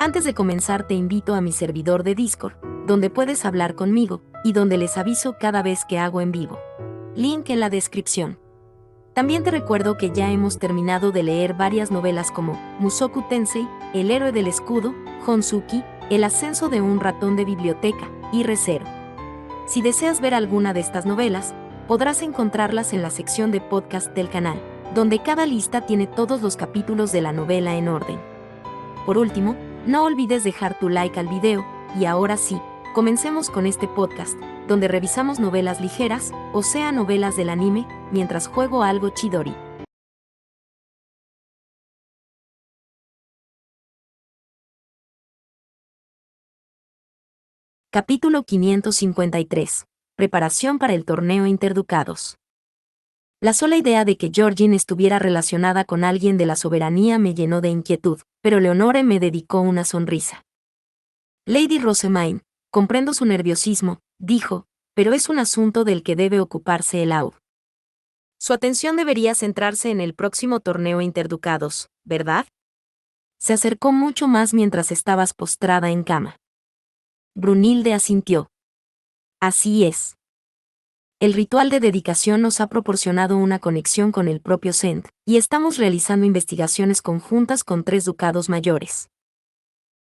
Antes de comenzar te invito a mi servidor de Discord, donde puedes hablar conmigo, y donde les aviso cada vez que hago en vivo. Link en la descripción. También te recuerdo que ya hemos terminado de leer varias novelas como Mushoku Tensei, El héroe del escudo, Honsuki, El ascenso de un ratón de biblioteca, y Re:Zero. Si deseas ver alguna de estas novelas, podrás encontrarlas en la sección de podcast del canal, donde cada lista tiene todos los capítulos de la novela en orden. Por último, no olvides dejar tu like al video, y ahora sí, comencemos con este podcast, donde revisamos novelas ligeras, o sea novelas del anime, mientras juego algo Chidori. Capítulo 553. Preparación para el torneo Interducados. La sola idea de que Georgine estuviera relacionada con alguien de la soberanía me llenó de inquietud, pero Leonore me dedicó una sonrisa. Lady Rosemaine, comprendo su nerviosismo, dijo, pero es un asunto del que debe ocuparse el AUD. Su atención debería centrarse en el próximo torneo Interducados, ¿verdad? Se acercó mucho más mientras estabas postrada en cama. Brunilde asintió. Así es. El ritual de dedicación nos ha proporcionado una conexión con el propio Sent, y estamos realizando investigaciones conjuntas con 3 ducados mayores.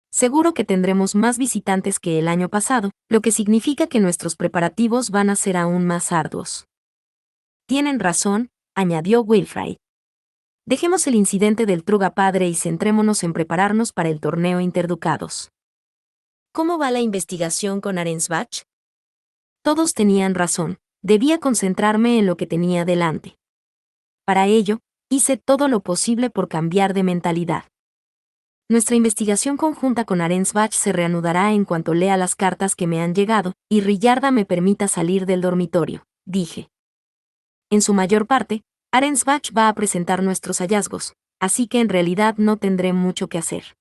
Seguro que tendremos más visitantes que el año pasado, lo que significa que nuestros preparativos van a ser aún más arduos. Tienen razón, añadió Wilfrid. Dejemos el incidente del Truga Padre y centrémonos en prepararnos para el torneo Interducados. ¿Cómo va la investigación con Arensbach? Todos tenían razón, debía concentrarme en lo que tenía delante. Para ello, hice todo lo posible por cambiar de mentalidad. Nuestra investigación conjunta con Arensbach se reanudará en cuanto lea las cartas que me han llegado, y Rillarda me permita salir del dormitorio, dije. En su mayor parte, Arensbach va a presentar nuestros hallazgos, así que en realidad no tendré mucho que hacer.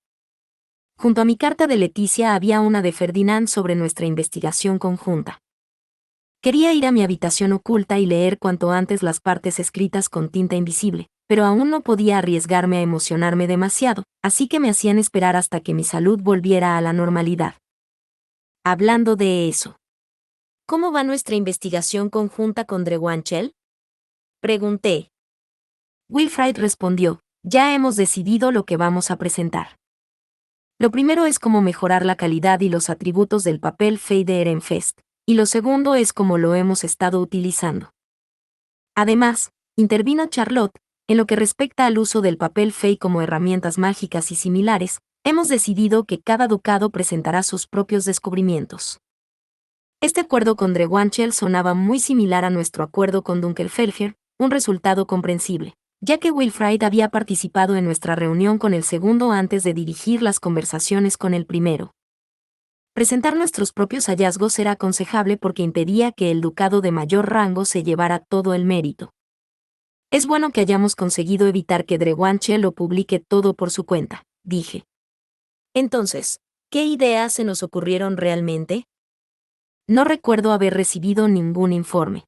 Junto a mi carta de Leticia había una de Ferdinand sobre nuestra investigación conjunta. Quería ir a mi habitación oculta y leer cuanto antes las partes escritas con tinta invisible, pero aún no podía arriesgarme a emocionarme demasiado, así que me hacían esperar hasta que mi salud volviera a la normalidad. Hablando de eso, ¿cómo va nuestra investigación conjunta con Drewanchel? Pregunté. Wilfrid respondió, ya hemos decidido lo que vamos a presentar. Lo primero es cómo mejorar la calidad y los atributos del papel Fey de Ehrenfest, y lo segundo es cómo lo hemos estado utilizando. Además, intervino Charlotte, en lo que respecta al uso del papel Fey como herramientas mágicas y similares, hemos decidido que cada ducado presentará sus propios descubrimientos. Este acuerdo con Drewanchel sonaba muy similar a nuestro acuerdo con Dunkelfelger, un resultado comprensible, ya que Wilfrid había participado en nuestra reunión con el segundo antes de dirigir las conversaciones con el primero. Presentar nuestros propios hallazgos era aconsejable porque impedía que el ducado de mayor rango se llevara todo el mérito. Es bueno que hayamos conseguido evitar que Drewanchel lo publique todo por su cuenta, dije. Entonces, ¿qué ideas se nos ocurrieron realmente? No recuerdo haber recibido ningún informe.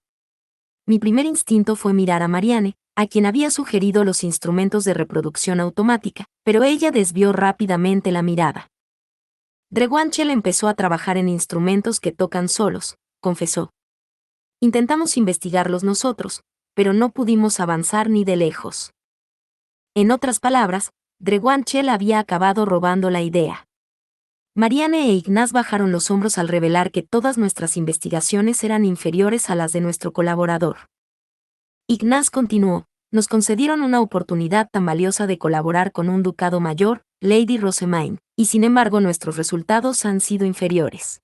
Mi primer instinto fue mirar a Marianne, a quien había sugerido los instrumentos de reproducción automática, pero ella desvió rápidamente la mirada. Drewanchel empezó a trabajar en instrumentos que tocan solos, confesó. Intentamos investigarlos nosotros, pero no pudimos avanzar ni de lejos. En otras palabras, Drewanchel había acabado robando la idea. Marianne e Ignaz bajaron los hombros al revelar que todas nuestras investigaciones eran inferiores a las de nuestro colaborador. Ignaz continuó, nos concedieron una oportunidad tan valiosa de colaborar con un ducado mayor, Lady Rosemaine, y sin embargo nuestros resultados han sido inferiores.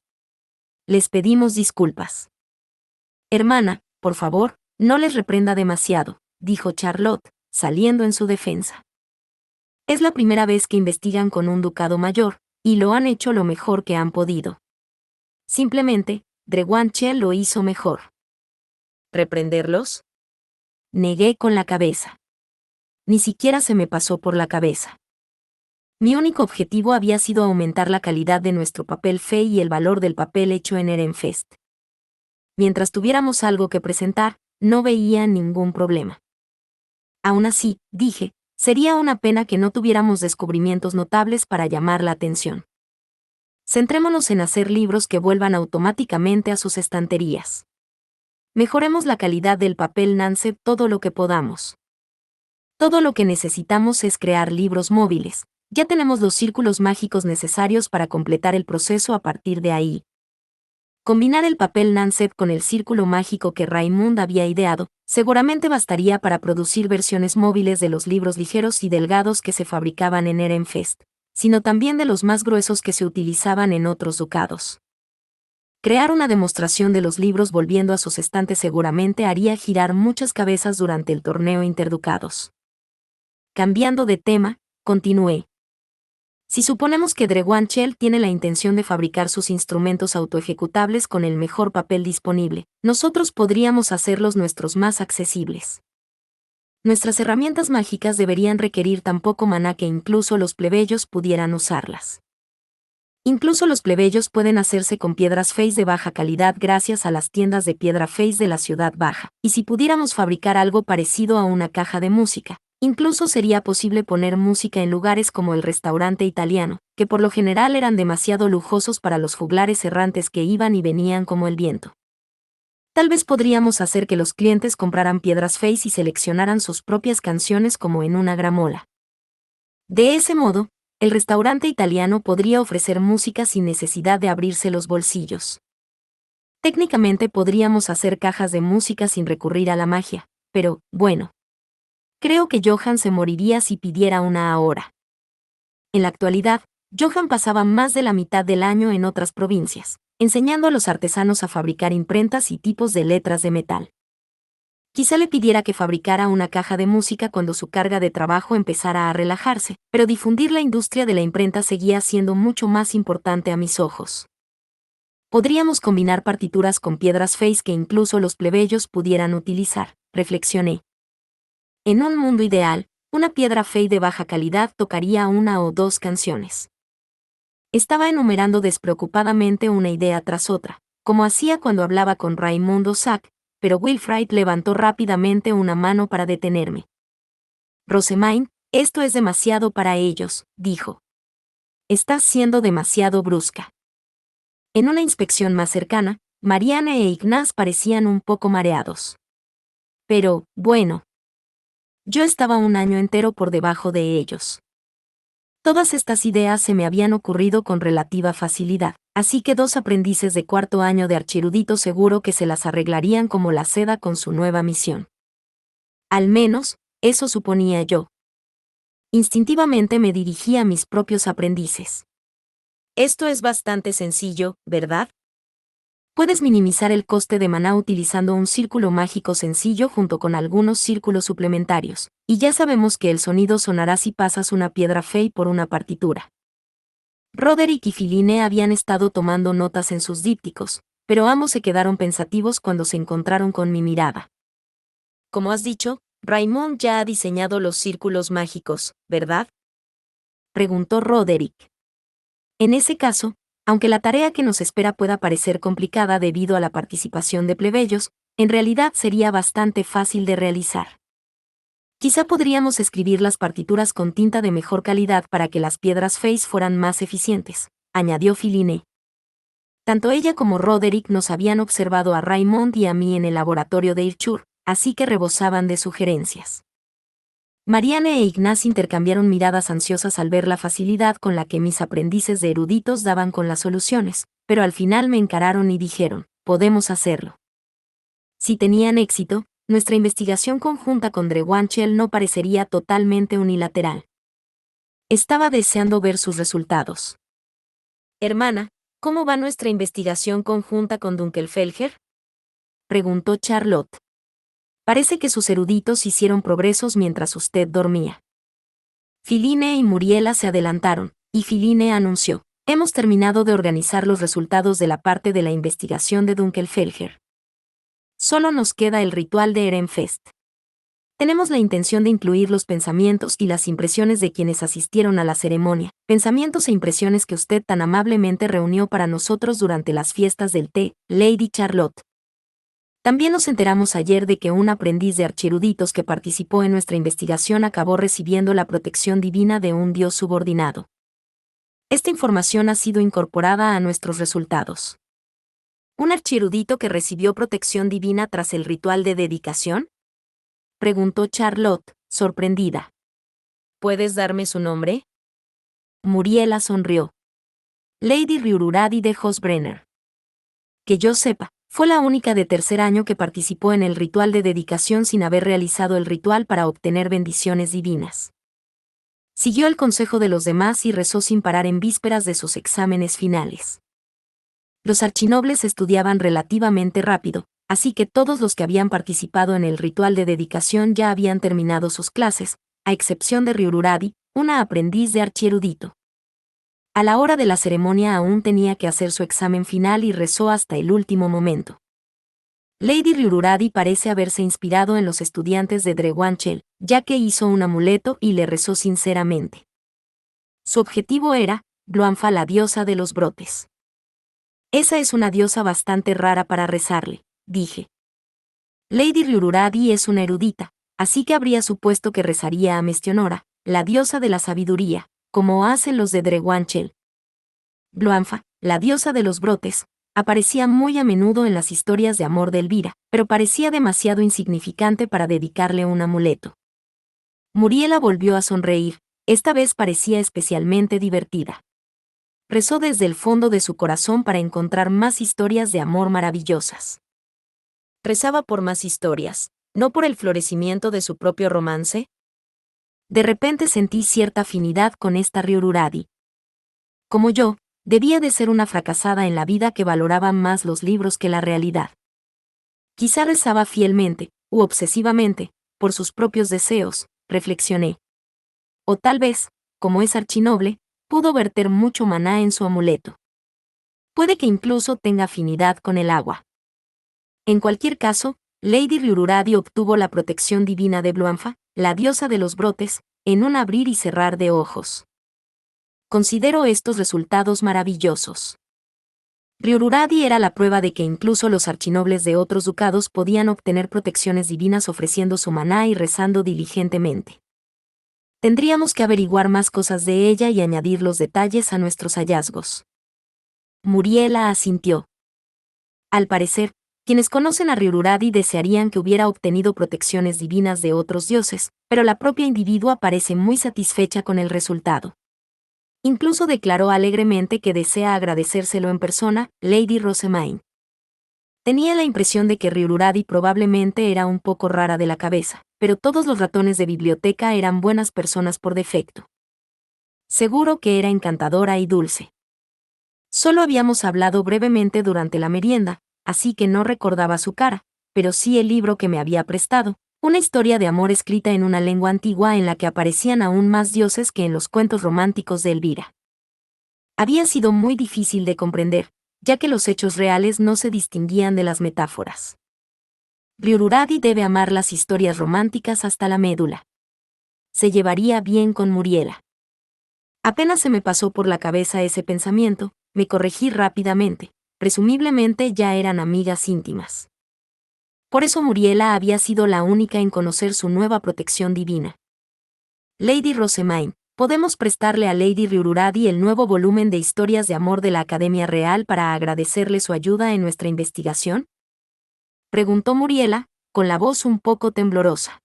Les pedimos disculpas. Hermana, por favor, no les reprenda demasiado, dijo Charlotte, saliendo en su defensa. Es la primera vez que investigan con un ducado mayor, y lo han hecho lo mejor que han podido. Simplemente, Drewanchel lo hizo mejor. ¿Reprenderlos? Negué con la cabeza. Ni siquiera se me pasó por la cabeza. Mi único objetivo había sido aumentar la calidad de nuestro papel Fey y el valor del papel hecho en Ehrenfest. Mientras tuviéramos algo que presentar, no veía ningún problema. Aún así, dije, Sería una pena que no tuviéramos descubrimientos notables para llamar la atención. Centrémonos en hacer libros que vuelvan automáticamente a sus estanterías. Mejoremos la calidad del papel Nance todo lo que podamos. Todo lo que necesitamos es crear libros móviles. Ya tenemos los círculos mágicos necesarios para completar el proceso a partir de ahí. Combinar el papel Nance con el círculo mágico que Raymond había ideado, seguramente bastaría para producir versiones móviles de los libros ligeros y delgados que se fabricaban en Ehrenfest, sino también de los más gruesos que se utilizaban en otros ducados. Crear una demostración de los libros volviendo a sus estantes seguramente haría girar muchas cabezas durante el torneo interducados. Cambiando de tema, continué. Si suponemos que Drewanchel tiene la intención de fabricar sus instrumentos autoejecutables con el mejor papel disponible, nosotros podríamos hacerlos nuestros más accesibles. Nuestras herramientas mágicas deberían requerir tan poco maná que incluso los plebeyos pudieran usarlas. Incluso los plebeyos pueden hacerse con piedras Face de baja calidad gracias a las tiendas de piedra Face de la ciudad baja, y si pudiéramos fabricar algo parecido a una caja de música, incluso sería posible poner música en lugares como el restaurante italiano, que por lo general eran demasiado lujosos para los juglares errantes que iban y venían como el viento. Tal vez podríamos hacer que los clientes compraran piedras Face y seleccionaran sus propias canciones como en una gramola. De ese modo, el restaurante italiano podría ofrecer música sin necesidad de abrirse los bolsillos. Técnicamente podríamos hacer cajas de música sin recurrir a la magia, pero, bueno. Creo que Johann se moriría si pidiera una ahora. En la actualidad, Johann pasaba más de la mitad del año en otras provincias, enseñando a los artesanos a fabricar imprentas y tipos de letras de metal. Quizá le pidiera que fabricara una caja de música cuando su carga de trabajo empezara a relajarse, pero difundir la industria de la imprenta seguía siendo mucho más importante a mis ojos. Podríamos combinar partituras con piedras Face que incluso los plebeyos pudieran utilizar, reflexioné. En un mundo ideal, una piedra Face de baja calidad tocaría una o dos canciones. Estaba enumerando despreocupadamente una idea tras otra, como hacía cuando hablaba con Raimundo Sack, pero Wilfrid levantó rápidamente una mano para detenerme. Rosemain, esto es demasiado para ellos, dijo. Estás siendo demasiado brusca. En una inspección más cercana, Marianne e Ignaz parecían un poco mareados. Pero, bueno. Yo estaba un año entero por debajo de ellos. Todas estas ideas se me habían ocurrido con relativa facilidad, así que dos aprendices de cuarto año de archirudito seguro que se las arreglarían como la seda con su nueva misión. Al menos, eso suponía yo. Instintivamente me dirigí a mis propios aprendices. Esto es bastante sencillo, ¿verdad? Puedes minimizar el coste de maná utilizando un círculo mágico sencillo junto con algunos círculos suplementarios, y ya sabemos que el sonido sonará si pasas una piedra Fey por una partitura. Roderick y Philine habían estado tomando notas en sus dípticos, pero ambos se quedaron pensativos cuando se encontraron con mi mirada. Como has dicho, Raymond ya ha diseñado los círculos mágicos, ¿verdad? Preguntó Roderick. En ese caso, aunque la tarea que nos espera pueda parecer complicada debido a la participación de plebeyos, en realidad sería bastante fácil de realizar. Quizá podríamos escribir las partituras con tinta de mejor calidad para que las piedras Face fueran más eficientes, añadió Philine. Tanto ella como Roderick nos habían observado a Raymond y a mí en el laboratorio de Irchur, así que rebosaban de sugerencias. Marianne e Ignaz intercambiaron miradas ansiosas al ver la facilidad con la que mis aprendices de eruditos daban con las soluciones, pero al final me encararon y dijeron, podemos hacerlo. Si tenían éxito, nuestra investigación conjunta con Drewanchel no parecería totalmente unilateral. Estaba deseando ver sus resultados. Hermana, ¿cómo va nuestra investigación conjunta con Dunkelfelger? Preguntó Charlotte. Parece que sus eruditos hicieron progresos mientras usted dormía. Philine y Muriela se adelantaron, y Philine anunció, hemos terminado de organizar los resultados de la parte de la investigación de Dunkelfelger. Solo nos queda el ritual de Ehrenfest. Tenemos la intención de incluir los pensamientos y las impresiones de quienes asistieron a la ceremonia, pensamientos e impresiones que usted tan amablemente reunió para nosotros durante las fiestas del té, Lady Charlotte. También nos enteramos ayer de que un aprendiz de archieruditos que participó en nuestra investigación acabó recibiendo la protección divina de un dios subordinado. Esta información ha sido incorporada a nuestros resultados. ¿Un archierudito que recibió protección divina tras el ritual de dedicación?, preguntó Charlotte, sorprendida. ¿Puedes darme su nombre? Muriela sonrió. Lady Ryururadi de Hosbrenner. Que yo sepa, fue la única de tercer año que participó en el ritual de dedicación sin haber realizado el ritual para obtener bendiciones divinas. Siguió el consejo de los demás y rezó sin parar en vísperas de sus exámenes finales. Los archinobles estudiaban relativamente rápido, así que todos los que habían participado en el ritual de dedicación ya habían terminado sus clases, a excepción de Ryururadi, una aprendiz de archierudito. A la hora de la ceremonia aún tenía que hacer su examen final y rezó hasta el último momento. Lady Ryururadi parece haberse inspirado en los estudiantes de Drewanchel, ya que hizo un amuleto y le rezó sinceramente. Su objetivo era, Gloanfa, la diosa de los brotes. Esa es una diosa bastante rara para rezarle, dije. Lady Ryururadi es una erudita, así que habría supuesto que rezaría a Mestionora, la diosa de la sabiduría, como hacen los de Drewanchel. Gloanfa, la diosa de los brotes, aparecía muy a menudo en las historias de amor de Elvira, pero parecía demasiado insignificante para dedicarle un amuleto. Muriela volvió a sonreír, esta vez parecía especialmente divertida. Rezó desde el fondo de su corazón para encontrar más historias de amor maravillosas. Rezaba por más historias, no por el florecimiento de su propio romance. De repente sentí cierta afinidad con esta Ryururadi. Como yo, debía de ser una fracasada en la vida que valoraba más los libros que la realidad. Quizá rezaba fielmente, u obsesivamente, por sus propios deseos, reflexioné. O tal vez, como es archinoble, pudo verter mucho maná en su amuleto. Puede que incluso tenga afinidad con el agua. En cualquier caso, Lady Ryururadi obtuvo la protección divina de Gloanfa, la diosa de los brotes, en un abrir y cerrar de ojos. Considero estos resultados maravillosos. Ryururadi era la prueba de que incluso los archinobles de otros ducados podían obtener protecciones divinas ofreciendo su maná y rezando diligentemente. Tendríamos que averiguar más cosas de ella y añadir los detalles a nuestros hallazgos. Muriela asintió. Al parecer, quienes conocen a Ryururadi desearían que hubiera obtenido protecciones divinas de otros dioses, pero la propia individua parece muy satisfecha con el resultado. Incluso declaró alegremente que desea agradecérselo en persona, Lady Rosemain. Tenía la impresión de que Ryururadi probablemente era un poco rara de la cabeza, pero todos los ratones de biblioteca eran buenas personas por defecto. Seguro que era encantadora y dulce. Solo habíamos hablado brevemente durante la merienda, así que no recordaba su cara, pero sí el libro que me había prestado, una historia de amor escrita en una lengua antigua en la que aparecían aún más dioses que en los cuentos románticos de Elvira. Había sido muy difícil de comprender, ya que los hechos reales no se distinguían de las metáforas. Ryururadi debe amar las historias románticas hasta la médula. Se llevaría bien con Muriela. Apenas se me pasó por la cabeza ese pensamiento, me corregí rápidamente, presumiblemente ya eran amigas íntimas. Por eso Muriela había sido la única en conocer su nueva protección divina. Lady Rosemain, ¿podemos prestarle a Lady Ryururadi el nuevo volumen de historias de amor de la Academia Real para agradecerle su ayuda en nuestra investigación?, preguntó Muriela, con la voz un poco temblorosa.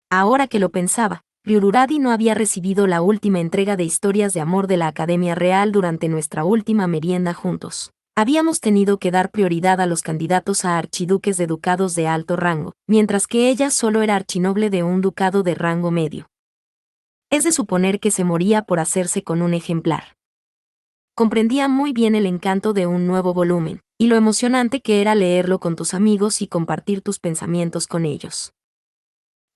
Ahora que lo pensaba, Ryururadi no había recibido la última entrega de historias de amor de la Academia Real durante nuestra última merienda juntos. Habíamos tenido que dar prioridad a los candidatos a archiduques de ducados de alto rango, mientras que ella solo era archinoble de un ducado de rango medio. Es de suponer que se moría por hacerse con un ejemplar. Comprendía muy bien el encanto de un nuevo volumen, y lo emocionante que era leerlo con tus amigos y compartir tus pensamientos con ellos.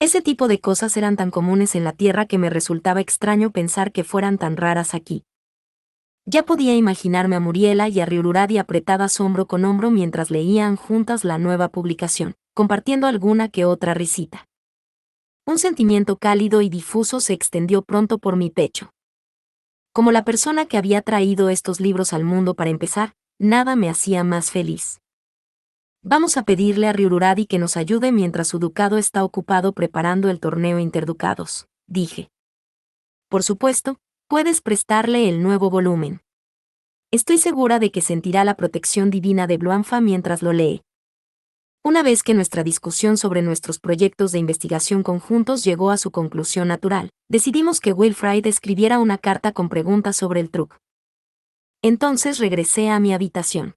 Ese tipo de cosas eran tan comunes en la Tierra que me resultaba extraño pensar que fueran tan raras aquí. Ya podía imaginarme a Muriela y a Ryururadi apretadas hombro con hombro mientras leían juntas la nueva publicación, compartiendo alguna que otra risita. Un sentimiento cálido y difuso se extendió pronto por mi pecho. Como la persona que había traído estos libros al mundo para empezar, nada me hacía más feliz. Vamos a pedirle a Ryururadi que nos ayude mientras su ducado está ocupado preparando el torneo interducados, dije. Por supuesto, puedes prestarle el nuevo volumen. Estoy segura de que sentirá la protección divina de Bluanfa mientras lo lee. Una vez que nuestra discusión sobre nuestros proyectos de investigación conjuntos llegó a su conclusión natural, decidimos que Wilfrid escribiera una carta con preguntas sobre el truco. Entonces regresé a mi habitación.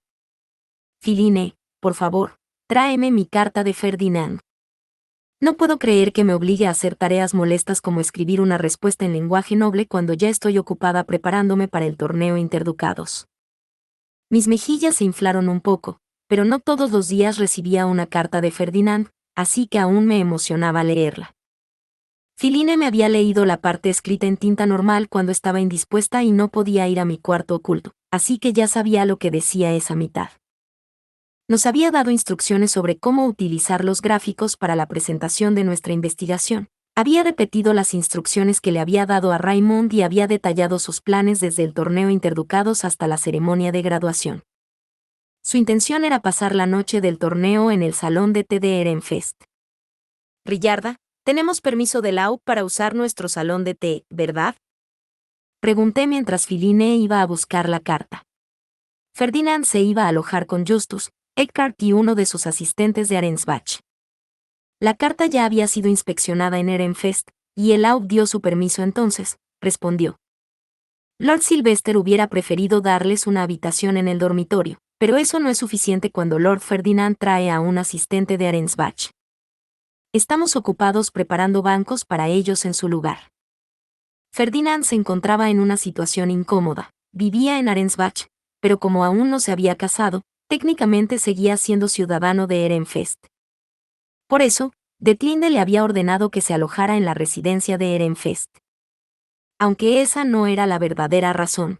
Filine, por favor, tráeme mi carta de Ferdinand. No puedo creer que me obligue a hacer tareas molestas como escribir una respuesta en lenguaje noble cuando ya estoy ocupada preparándome para el torneo interducados. Mis mejillas se inflaron un poco, pero no todos los días recibía una carta de Ferdinand, así que aún me emocionaba leerla. Filine me había leído la parte escrita en tinta normal cuando estaba indispuesta y no podía ir a mi cuarto oculto, así que ya sabía lo que decía esa mitad. Nos había dado instrucciones sobre cómo utilizar los gráficos para la presentación de nuestra investigación. Había repetido las instrucciones que le había dado a Raymond y había detallado sus planes desde el torneo interducados hasta la ceremonia de graduación. Su intención era pasar la noche del torneo en el salón de té de Ehrenfest. Rillarda, tenemos permiso de Lau para usar nuestro salón de té, ¿verdad? Pregunté mientras Filine iba a buscar la carta. Ferdinand se iba a alojar con Justus, Eckhart y uno de sus asistentes de Arensbach. La carta ya había sido inspeccionada en Ehrenfest, y el Lau dio su permiso entonces, respondió. Lord Sylvester hubiera preferido darles una habitación en el dormitorio, pero eso no es suficiente cuando Lord Ferdinand trae a un asistente de Arensbach. Estamos ocupados preparando bancos para ellos en su lugar. Ferdinand se encontraba en una situación incómoda. Vivía en Arensbach, pero como aún no se había casado, técnicamente seguía siendo ciudadano de Ehrenfest. Por eso, Detlinde le había ordenado que se alojara en la residencia de Ehrenfest. Aunque esa no era la verdadera razón.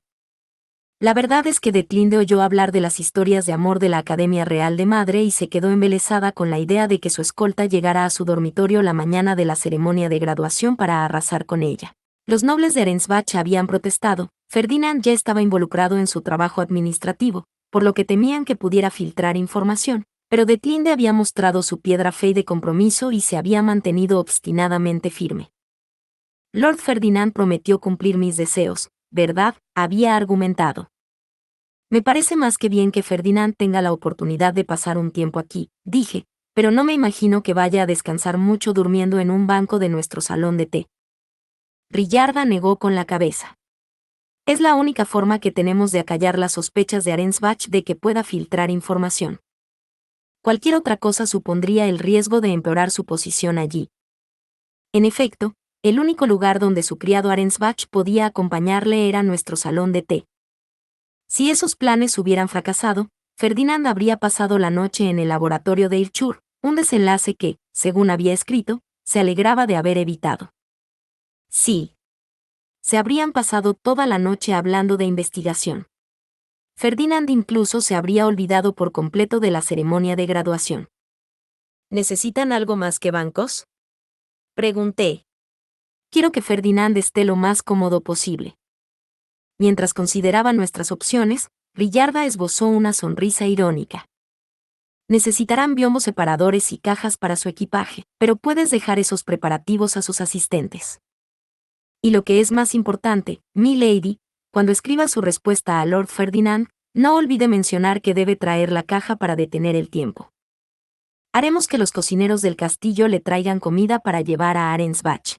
La verdad es que Detlinde oyó hablar de las historias de amor de la Academia Real de Madre y se quedó embelesada con la idea de que su escolta llegara a su dormitorio la mañana de la ceremonia de graduación para arrasar con ella. Los nobles de Arensbach habían protestado, Ferdinand ya estaba involucrado en su trabajo administrativo, por lo que temían que pudiera filtrar información, pero Detlinde había mostrado su piedra fe de compromiso y se había mantenido obstinadamente firme. Lord Ferdinand prometió cumplir mis deseos, ¿verdad?, había argumentado. Me parece más que bien que Ferdinand tenga la oportunidad de pasar un tiempo aquí, dije, pero no me imagino que vaya a descansar mucho durmiendo en un banco de nuestro salón de té. Rillarda negó con la cabeza. Es la única forma que tenemos de acallar las sospechas de Arensbach de que pueda filtrar información. Cualquier otra cosa supondría el riesgo de empeorar su posición allí. En efecto, el único lugar donde su criado Arensbach podía acompañarle era nuestro salón de té. Si esos planes hubieran fracasado, Ferdinand habría pasado la noche en el laboratorio de Irchur, un desenlace que, según había escrito, se alegraba de haber evitado. Sí. Se habrían pasado toda la noche hablando de investigación. Ferdinand incluso se habría olvidado por completo de la ceremonia de graduación. ¿Necesitan algo más que bancos?, pregunté. Quiero que Ferdinand esté lo más cómodo posible. Mientras consideraba nuestras opciones, Rillarda esbozó una sonrisa irónica. Necesitarán biomos separadores y cajas para su equipaje, pero puedes dejar esos preparativos a sus asistentes. Y lo que es más importante, mi lady, cuando escriba su respuesta a Lord Ferdinand, no olvide mencionar que debe traer la caja para detener el tiempo. Haremos que los cocineros del castillo le traigan comida para llevar a Arensbach.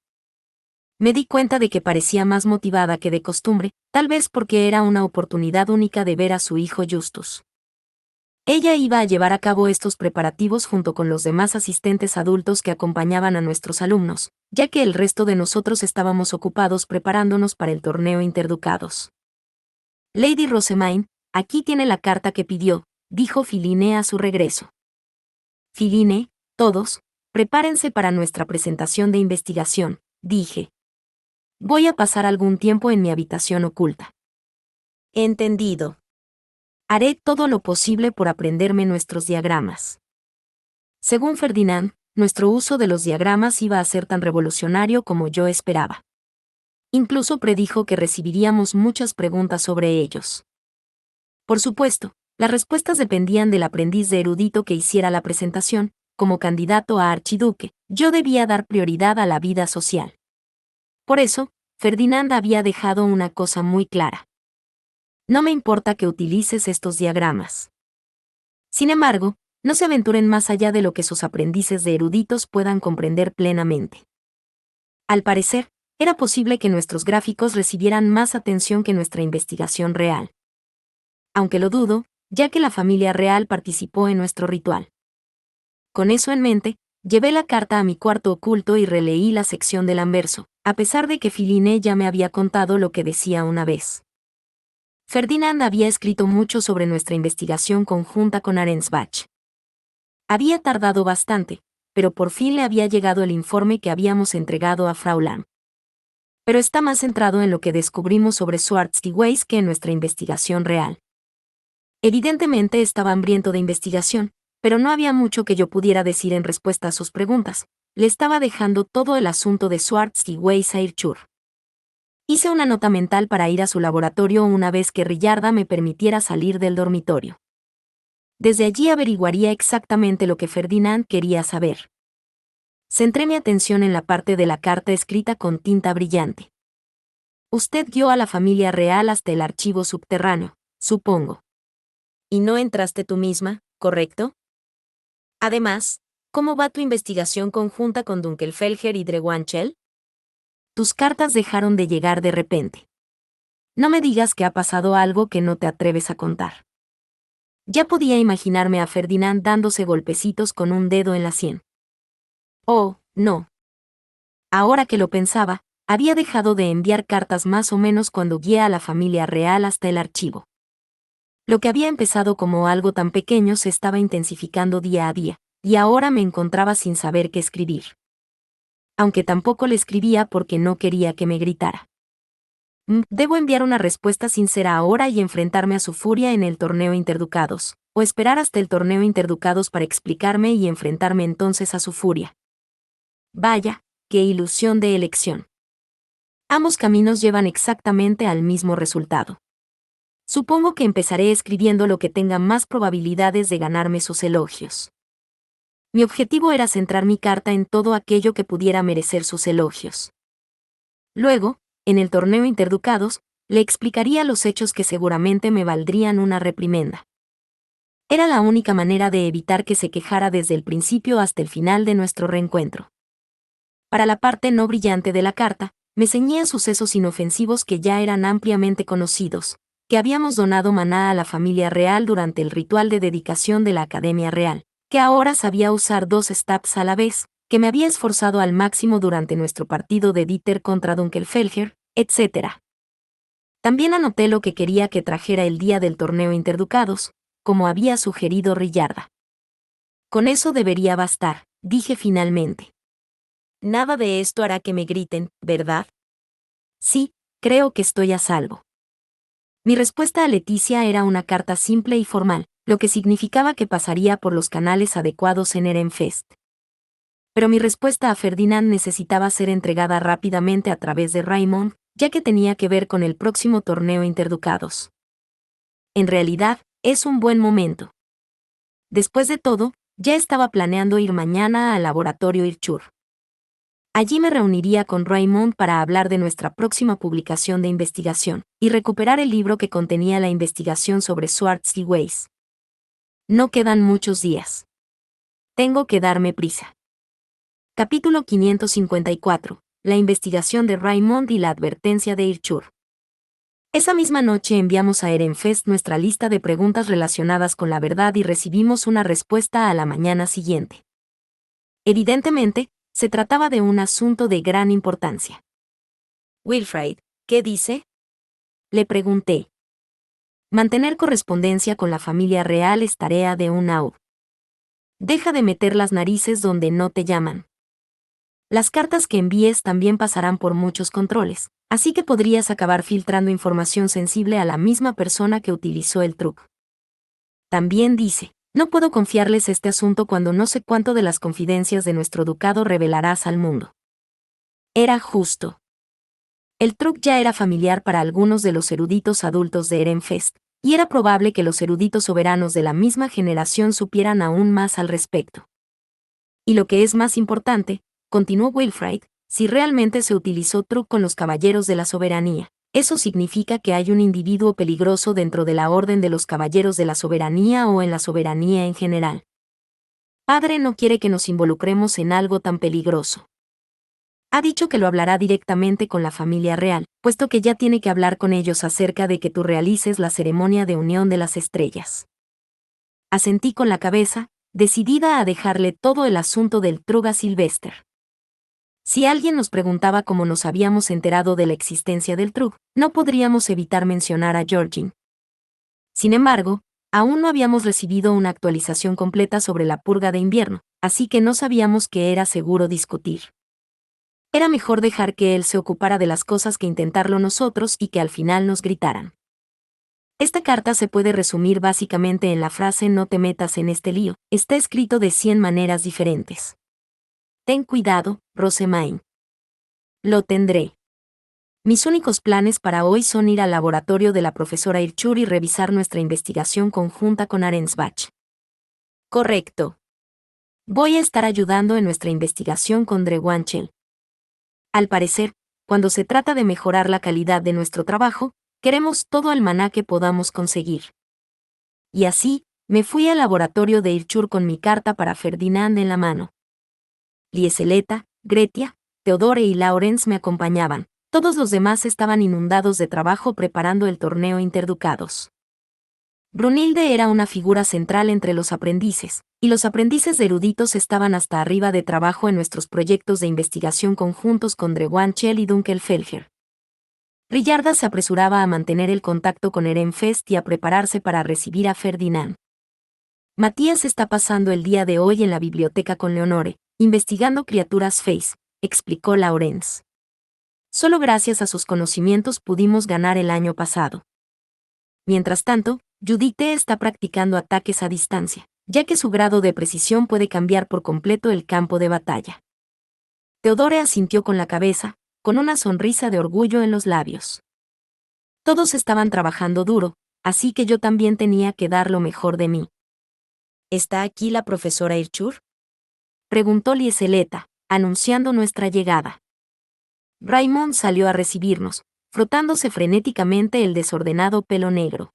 Me di cuenta de que parecía más motivada que de costumbre, tal vez porque era una oportunidad única de ver a su hijo Justus. Ella iba a llevar a cabo estos preparativos junto con los demás asistentes adultos que acompañaban a nuestros alumnos, ya que el resto de nosotros estábamos ocupados preparándonos para el torneo interducados. Lady Rosemaine, aquí tiene la carta que pidió, dijo Filine a su regreso. Filine, todos, prepárense para nuestra presentación de investigación, dije. Voy a pasar algún tiempo en mi habitación oculta. Entendido. Haré todo lo posible por aprenderme nuestros diagramas. Según Ferdinand, nuestro uso de los diagramas iba a ser tan revolucionario como yo esperaba. Incluso predijo que recibiríamos muchas preguntas sobre ellos. Por supuesto, Las respuestas dependían del aprendiz de erudito que hiciera la presentación. Como candidato a archiduque, yo debía dar prioridad a la vida social. Por eso, Ferdinand había dejado una cosa muy clara. No me importa que utilices estos diagramas. Sin embargo, no se aventuren más allá de lo que sus aprendices de eruditos puedan comprender plenamente. Al parecer, era posible que nuestros gráficos recibieran más atención que nuestra investigación real. Aunque lo dudo, ya que la familia real participó en nuestro ritual. Con eso en mente, llevé la carta a mi cuarto oculto y releí la sección del anverso, a pesar de que Philine ya me había contado lo que decía una vez. Ferdinand había escrito mucho sobre nuestra investigación conjunta con Arensbach. Había tardado bastante, pero por fin le había llegado el informe que habíamos entregado a Frau Lamb. Pero está más centrado en lo que descubrimos sobre Schwarz-Weiss que en nuestra investigación real. Evidentemente estaba hambriento de investigación, pero no había mucho que yo pudiera decir en respuesta a sus preguntas. Le estaba dejando todo el asunto de Schwarz-Weiss a Irchur. Hice una nota mental para ir a su laboratorio una vez que Rillarda me permitiera salir del dormitorio. Desde allí averiguaría exactamente lo que Ferdinand quería saber. Centré mi atención en la parte de la carta escrita con tinta brillante. Usted guió a la familia real hasta el archivo subterráneo, supongo. Y no entraste tú misma, ¿correcto? Además, ¿cómo va tu investigación conjunta con Dunkelfelger y Drewanchel? Tus cartas dejaron de llegar de repente. No me digas que ha pasado algo que no te atreves a contar. Ya podía imaginarme a Ferdinand dándose golpecitos con un dedo en la sien. Oh, no. Ahora que lo pensaba, había dejado de enviar cartas más o menos cuando guié a la familia real hasta el archivo. Lo que había empezado como algo tan pequeño se estaba intensificando día a día, y ahora me encontraba sin saber qué escribir. Aunque tampoco le escribía porque no quería que me gritara. Debo enviar una respuesta sincera ahora y enfrentarme a su furia en el torneo Interducados, o esperar hasta el torneo Interducados para explicarme y enfrentarme entonces a su furia. Vaya, qué ilusión de elección. Ambos caminos llevan exactamente al mismo resultado. Supongo que empezaré escribiendo lo que tenga más probabilidades de ganarme sus elogios. Mi objetivo era centrar mi carta en todo aquello que pudiera merecer sus elogios. Luego, en el torneo Interducados, le explicaría los hechos que seguramente me valdrían una reprimenda. Era la única manera de evitar que se quejara desde el principio hasta el final de nuestro reencuentro. Para la parte no brillante de la carta, me ceñía sucesos inofensivos que ya eran ampliamente conocidos, que habíamos donado maná a la familia real durante el ritual de dedicación de la Academia Real, que ahora sabía usar 2 stabs a la vez, que me había esforzado al máximo durante nuestro partido de Dieter contra Dunkelfelger, etc. También anoté lo que quería que trajera el día del torneo Interducados, como había sugerido Rillarda. Con eso debería bastar, dije finalmente. Nada de esto hará que me griten, ¿verdad? Sí, creo que estoy a salvo. Mi respuesta a Leticia era una carta simple y formal, lo que significaba que pasaría por los canales adecuados en Ehrenfest. Pero mi respuesta a Ferdinand necesitaba ser entregada rápidamente a través de Raymond, ya que tenía que ver con el próximo torneo Interducados. En realidad, es un buen momento. Después de todo, ya estaba planeando ir mañana al laboratorio Irchur. Allí me reuniría con Raymond para hablar de nuestra próxima publicación de investigación, y recuperar el libro que contenía la investigación sobre Schwarz-Weiss. No quedan muchos días. Tengo que darme prisa. Capítulo 554. La investigación de Raymond y la advertencia de Irchur. Esa misma noche enviamos a Ehrenfest nuestra lista de preguntas relacionadas con la verdad y recibimos una respuesta a la mañana siguiente. Evidentemente, se trataba de un asunto de gran importancia. Wilfrid, ¿qué dice? Le pregunté. Mantener correspondencia con la familia real es tarea de un AUD. Deja de meter las narices donde no te llaman. Las cartas que envíes también pasarán por muchos controles, así que podrías acabar filtrando información sensible a la misma persona que utilizó el truco. También dice, no puedo confiarles este asunto cuando no sé cuánto de las confidencias de nuestro ducado revelarás al mundo. Era justo. El truc ya era familiar para algunos de los eruditos adultos de Ehrenfest, y era probable que los eruditos soberanos de la misma generación supieran aún más al respecto. Y lo que es más importante, continuó Wilfrid, si realmente se utilizó Truk con los caballeros de la soberanía, eso significa que hay un individuo peligroso dentro de la orden de los caballeros de la soberanía o en la soberanía en general. Padre no quiere que nos involucremos en algo tan peligroso. Ha dicho que lo hablará directamente con la familia real, puesto que ya tiene que hablar con ellos acerca de que tú realices la ceremonia de unión de las estrellas. Asentí con la cabeza, decidida a dejarle todo el asunto del Truk a Sylvester. Si alguien nos preguntaba cómo nos habíamos enterado de la existencia del Truk, no podríamos evitar mencionar a Georgine. Sin embargo, aún no habíamos recibido una actualización completa sobre la purga de invierno, así que no sabíamos que era seguro discutir. Era mejor dejar que él se ocupara de las cosas que intentarlo nosotros y que al final nos gritaran. Esta carta se puede resumir básicamente en la frase "no te metas en este lío", está escrito de 100 maneras diferentes. Ten cuidado, Rosamine. Lo tendré. Mis únicos planes para hoy son ir al laboratorio de la profesora Irchur y revisar nuestra investigación conjunta con Arensbach. Correcto. Voy a estar ayudando en nuestra investigación con Drewanchel. Al parecer, cuando se trata de mejorar la calidad de nuestro trabajo, queremos todo el maná que podamos conseguir. Y así, me fui al laboratorio de Irchur con mi carta para Ferdinand en la mano. Lieseleta, Gretia, Theodore y Laurence me acompañaban. Todos los demás estaban inundados de trabajo preparando el torneo interducados. Brunilde era una figura central entre los aprendices, y los aprendices de eruditos estaban hasta arriba de trabajo en nuestros proyectos de investigación conjuntos con Drewanchel y Dunkelfelger. Rillarda se apresuraba a mantener el contacto con Ehrenfest y a prepararse para recibir a Ferdinand. Matías está pasando el día de hoy en la biblioteca con Leonore, investigando criaturas Face, explicó Laurence. Solo gracias a sus conocimientos pudimos ganar el año pasado. Mientras tanto, Judith está practicando ataques a distancia, ya que su grado de precisión puede cambiar por completo el campo de batalla. Theodore asintió con la cabeza, con una sonrisa de orgullo en los labios. Todos estaban trabajando duro, así que yo también tenía que dar lo mejor de mí. ¿Está aquí la profesora Irchur?, preguntó Lieseleta, anunciando nuestra llegada. Raymond salió a recibirnos, frotándose frenéticamente el desordenado pelo negro.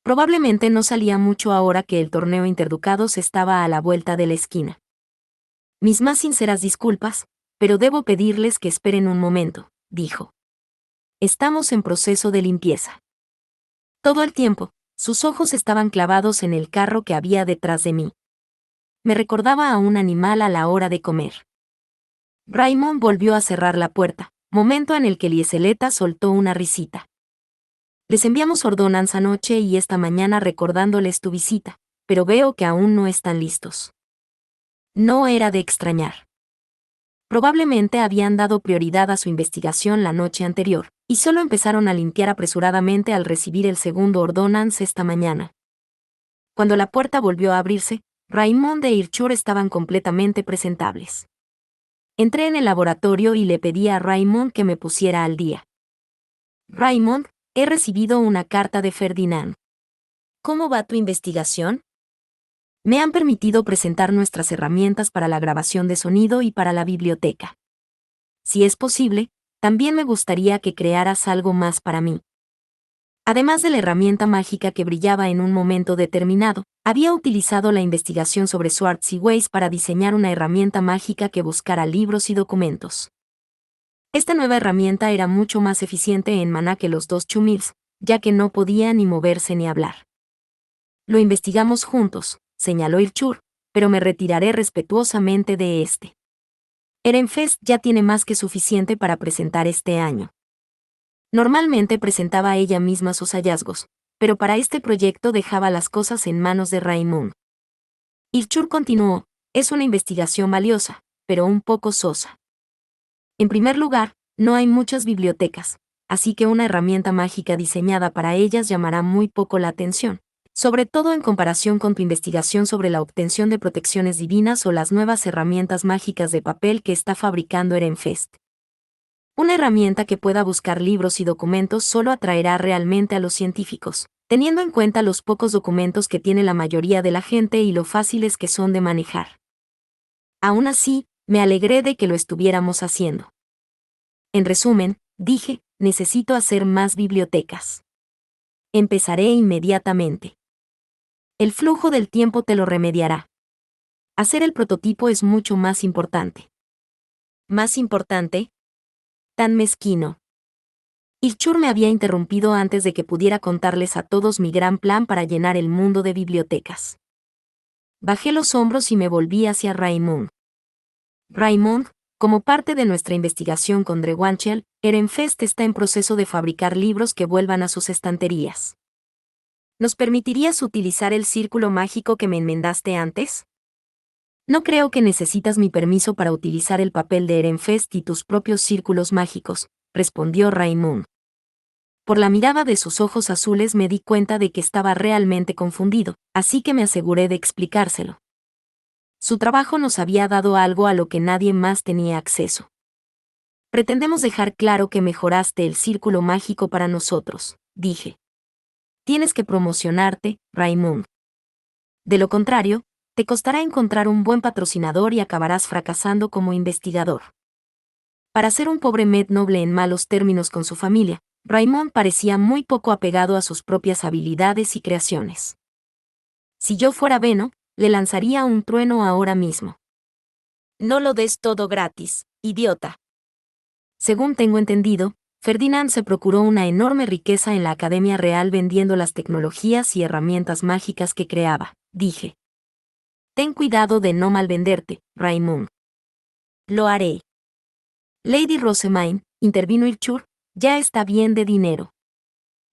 Probablemente no salía mucho ahora que el torneo interducados estaba a la vuelta de la esquina. Mis más sinceras disculpas, pero debo pedirles que esperen un momento, dijo. Estamos en proceso de limpieza. Todo el tiempo, sus ojos estaban clavados en el carro que había detrás de mí. Me recordaba a un animal a la hora de comer. Raymond volvió a cerrar la puerta, momento en el que Lieseleta soltó una risita. Les enviamos ordonanza anoche y esta mañana recordándoles tu visita, pero veo que aún no están listos. No era de extrañar. Probablemente habían dado prioridad a su investigación la noche anterior, y solo empezaron a limpiar apresuradamente al recibir el segundo ordonance esta mañana. Cuando la puerta volvió a abrirse, Raymond e Irchur estaban completamente presentables. Entré en el laboratorio y le pedí a Raymond que me pusiera al día. Raymond, he recibido una carta de Ferdinand. ¿Cómo va tu investigación? Me han permitido presentar nuestras herramientas para la grabación de sonido y para la biblioteca. Si es posible, también me gustaría que crearas algo más para mí. Además de la herramienta mágica que brillaba en un momento determinado, había utilizado la investigación sobre Swartz y Weiss para diseñar una herramienta mágica que buscara libros y documentos. Esta nueva herramienta era mucho más eficiente en maná que los dos Chumils, ya que no podía ni moverse ni hablar. Lo investigamos juntos, señaló Irchur, pero me retiraré respetuosamente de este. Ehrenfest ya tiene más que suficiente para presentar este año. Normalmente presentaba ella misma sus hallazgos, pero para este proyecto dejaba las cosas en manos de Raymond. Irchur continuó, es una investigación valiosa, pero un poco sosa. En primer lugar, no hay muchas bibliotecas, así que una herramienta mágica diseñada para ellas llamará muy poco la atención, sobre todo en comparación con tu investigación sobre la obtención de protecciones divinas o las nuevas herramientas mágicas de papel que está fabricando Ehrenfest. Una herramienta que pueda buscar libros y documentos solo atraerá realmente a los científicos, teniendo en cuenta los pocos documentos que tiene la mayoría de la gente y lo fáciles que son de manejar. Aún así, me alegré de que lo estuviéramos haciendo. En resumen, dije, necesito hacer más bibliotecas. Empezaré inmediatamente. El flujo del tiempo te lo remediará. Hacer el prototipo es mucho más importante. ¿Más importante? Tan mezquino. Ilchur me había interrumpido antes de que pudiera contarles a todos mi gran plan para llenar el mundo de bibliotecas. Bajé los hombros y me volví hacia Raymond. Raymond, como parte de nuestra investigación con Drewanchel, Ehrenfest está en proceso de fabricar libros que vuelvan a sus estanterías. ¿Nos permitirías utilizar el círculo mágico que me enmendaste antes? No creo que necesitas mi permiso para utilizar el papel de Ehrenfest y tus propios círculos mágicos, respondió Raymond. Por la mirada de sus ojos azules me di cuenta de que estaba realmente confundido, así que me aseguré de explicárselo. Su trabajo nos había dado algo a lo que nadie más tenía acceso. Pretendemos dejar claro que mejoraste el círculo mágico para nosotros, dije. Tienes que promocionarte, Raymond. De lo contrario, te costará encontrar un buen patrocinador y acabarás fracasando como investigador. Para ser un pobre Med Noble en malos términos con su familia, Raymond parecía muy poco apegado a sus propias habilidades y creaciones. Si yo fuera Beno, le lanzaría un trueno ahora mismo. No lo des todo gratis, idiota. Según tengo entendido, Ferdinand se procuró una enorme riqueza en la Academia Real vendiendo las tecnologías y herramientas mágicas que creaba, dije. Ten cuidado de no malvenderte, Raymond. Lo haré. Lady Rosamine, intervino Ilchur, ya está bien de dinero.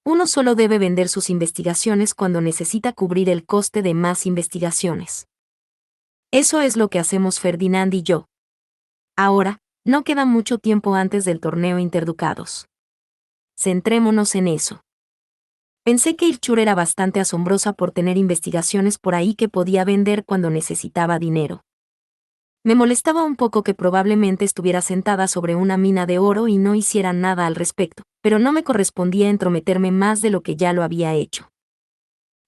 Uno solo debe vender sus investigaciones cuando necesita cubrir el coste de más investigaciones. Eso es lo que hacemos Ferdinand y yo. Ahora, no queda mucho tiempo antes del torneo Interducados. Centrémonos en eso. Pensé que Ilchur era bastante asombrosa por tener investigaciones por ahí que podía vender cuando necesitaba dinero. Me molestaba un poco que probablemente estuviera sentada sobre una mina de oro y no hiciera nada al respecto, pero no me correspondía entrometerme más de lo que ya lo había hecho.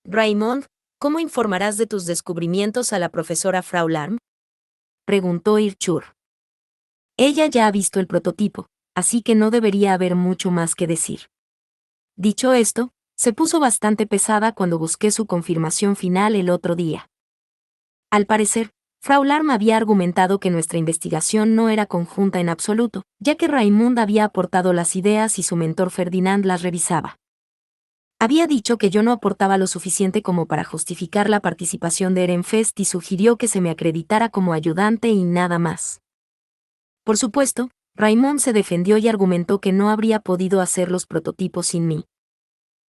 Raymond, ¿cómo informarás de tus descubrimientos a la profesora Frau Larm? Preguntó Ilchur. Ella ya ha visto el prototipo, así que no debería haber mucho más que decir. Dicho esto, se puso bastante pesada cuando busqué su confirmación final el otro día. Al parecer, Frau Larm había argumentado que nuestra investigación no era conjunta en absoluto, ya que Raymond había aportado las ideas y su mentor Ferdinand las revisaba. Había dicho que yo no aportaba lo suficiente como para justificar la participación de Ehrenfest y sugirió que se me acreditara como ayudante y nada más. Por supuesto, Raymond se defendió y argumentó que no habría podido hacer los prototipos sin mí.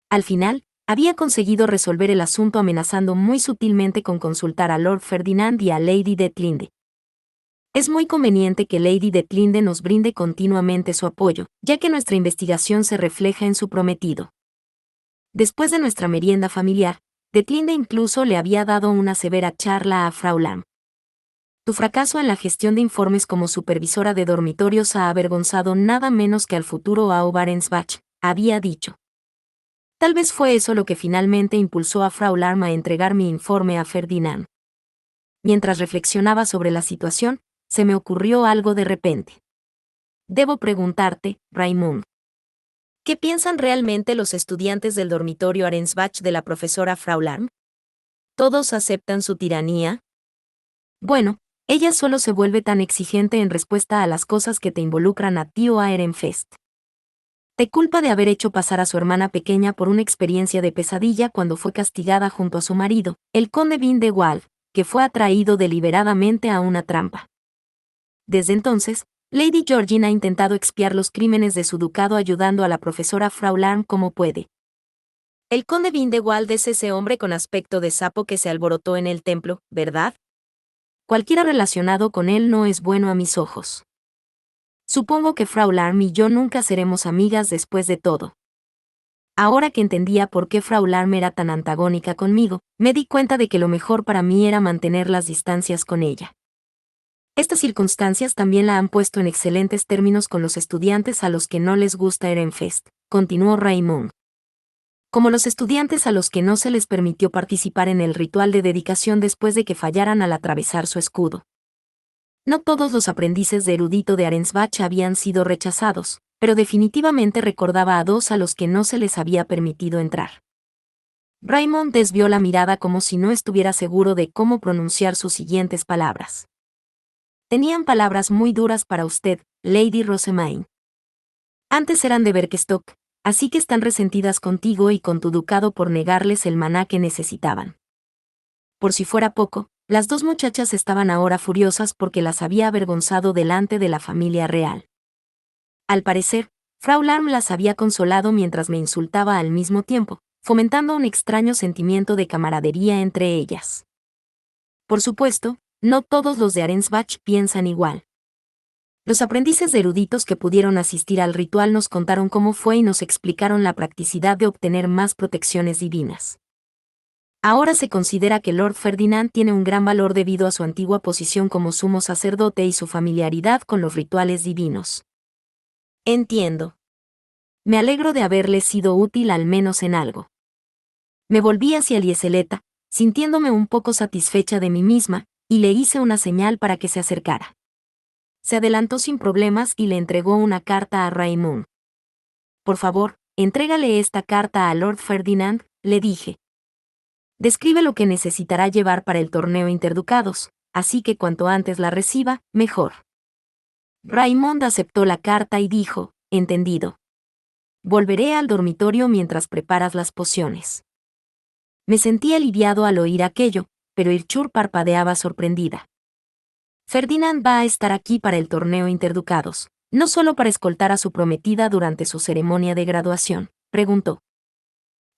Al final, había conseguido resolver el asunto amenazando muy sutilmente con consultar a Lord Ferdinand y a Lady Detlinde. Es muy conveniente que Lady Detlinde nos brinde continuamente su apoyo, ya que nuestra investigación se refleja en su prometido. Después de nuestra merienda familiar, Detlinde incluso le había dado una severa charla a Frau Larm. Tu fracaso en la gestión de informes como supervisora de dormitorios ha avergonzado nada menos que al futuro Ao Arensbach, había dicho. Tal vez fue eso lo que finalmente impulsó a Frau Larm a entregar mi informe a Ferdinand. Mientras reflexionaba sobre la situación, se me ocurrió algo de repente. Debo preguntarte, Raymond. ¿Qué piensan realmente los estudiantes del dormitorio Arensbach de la profesora Frau Larm? ¿Todos aceptan su tiranía? Bueno, ella solo se vuelve tan exigente en respuesta a las cosas que te involucran a ti o a Ehrenfest. Te culpa de haber hecho pasar a su hermana pequeña por una experiencia de pesadilla cuando fue castigada junto a su marido, el conde Vin de Waal, que fue atraído deliberadamente a una trampa. Desde entonces, Lady Georgina ha intentado expiar los crímenes de su ducado ayudando a la profesora Frau Larm como puede. El conde Vin de Waal es ese hombre con aspecto de sapo que se alborotó en el templo, ¿verdad? Cualquiera relacionado con él no es bueno a mis ojos. Supongo que Frau Larm y yo nunca seremos amigas después de todo. Ahora que entendía por qué Frau Larm era tan antagónica conmigo, me di cuenta de que lo mejor para mí era mantener las distancias con ella. Estas circunstancias también la han puesto en excelentes términos con los estudiantes a los que no les gusta Ehrenfest, continuó Raymond. como los estudiantes a los que no se les permitió participar en el ritual de dedicación después de que fallaran al atravesar su escudo. No todos los aprendices de erudito de Arensbach habían sido rechazados, pero definitivamente recordaba a dos a los que no se les había permitido entrar. Raymond desvió la mirada como si no estuviera seguro de cómo pronunciar sus siguientes palabras. Tenían palabras muy duras para usted, Lady Rosemaine. Antes eran de Berkestock, así que están resentidas contigo y con tu ducado por negarles el maná que necesitaban. Por si fuera poco, las dos muchachas estaban ahora furiosas porque las había avergonzado delante de la familia real. Al parecer, Frau Larm las había consolado mientras me insultaba al mismo tiempo, fomentando un extraño sentimiento de camaradería entre ellas. Por supuesto, no todos los de Arensbach piensan igual. Los aprendices de eruditos que pudieron asistir al ritual nos contaron cómo fue y nos explicaron la practicidad de obtener más protecciones divinas. Ahora se considera que Lord Ferdinand tiene un gran valor debido a su antigua posición como sumo sacerdote y su familiaridad con los rituales divinos. Entiendo. Me alegro de haberle sido útil al menos en algo. Me volví hacia Elieseleta, sintiéndome un poco satisfecha de mí misma, y le hice una señal para que se acercara. Se adelantó sin problemas y le entregó una carta a Raymond. Por favor, entrégale esta carta a Lord Ferdinand, le dije. Describe lo que necesitará llevar para el torneo interducados, así que cuanto antes la reciba, mejor. Raymond aceptó la carta y dijo, entendido. Volveré al dormitorio mientras preparas las pociones. Me sentí aliviado al oír aquello, pero Irchur parpadeaba sorprendida. Ferdinand va a estar aquí para el torneo interducados, no solo para escoltar a su prometida durante su ceremonia de graduación, preguntó.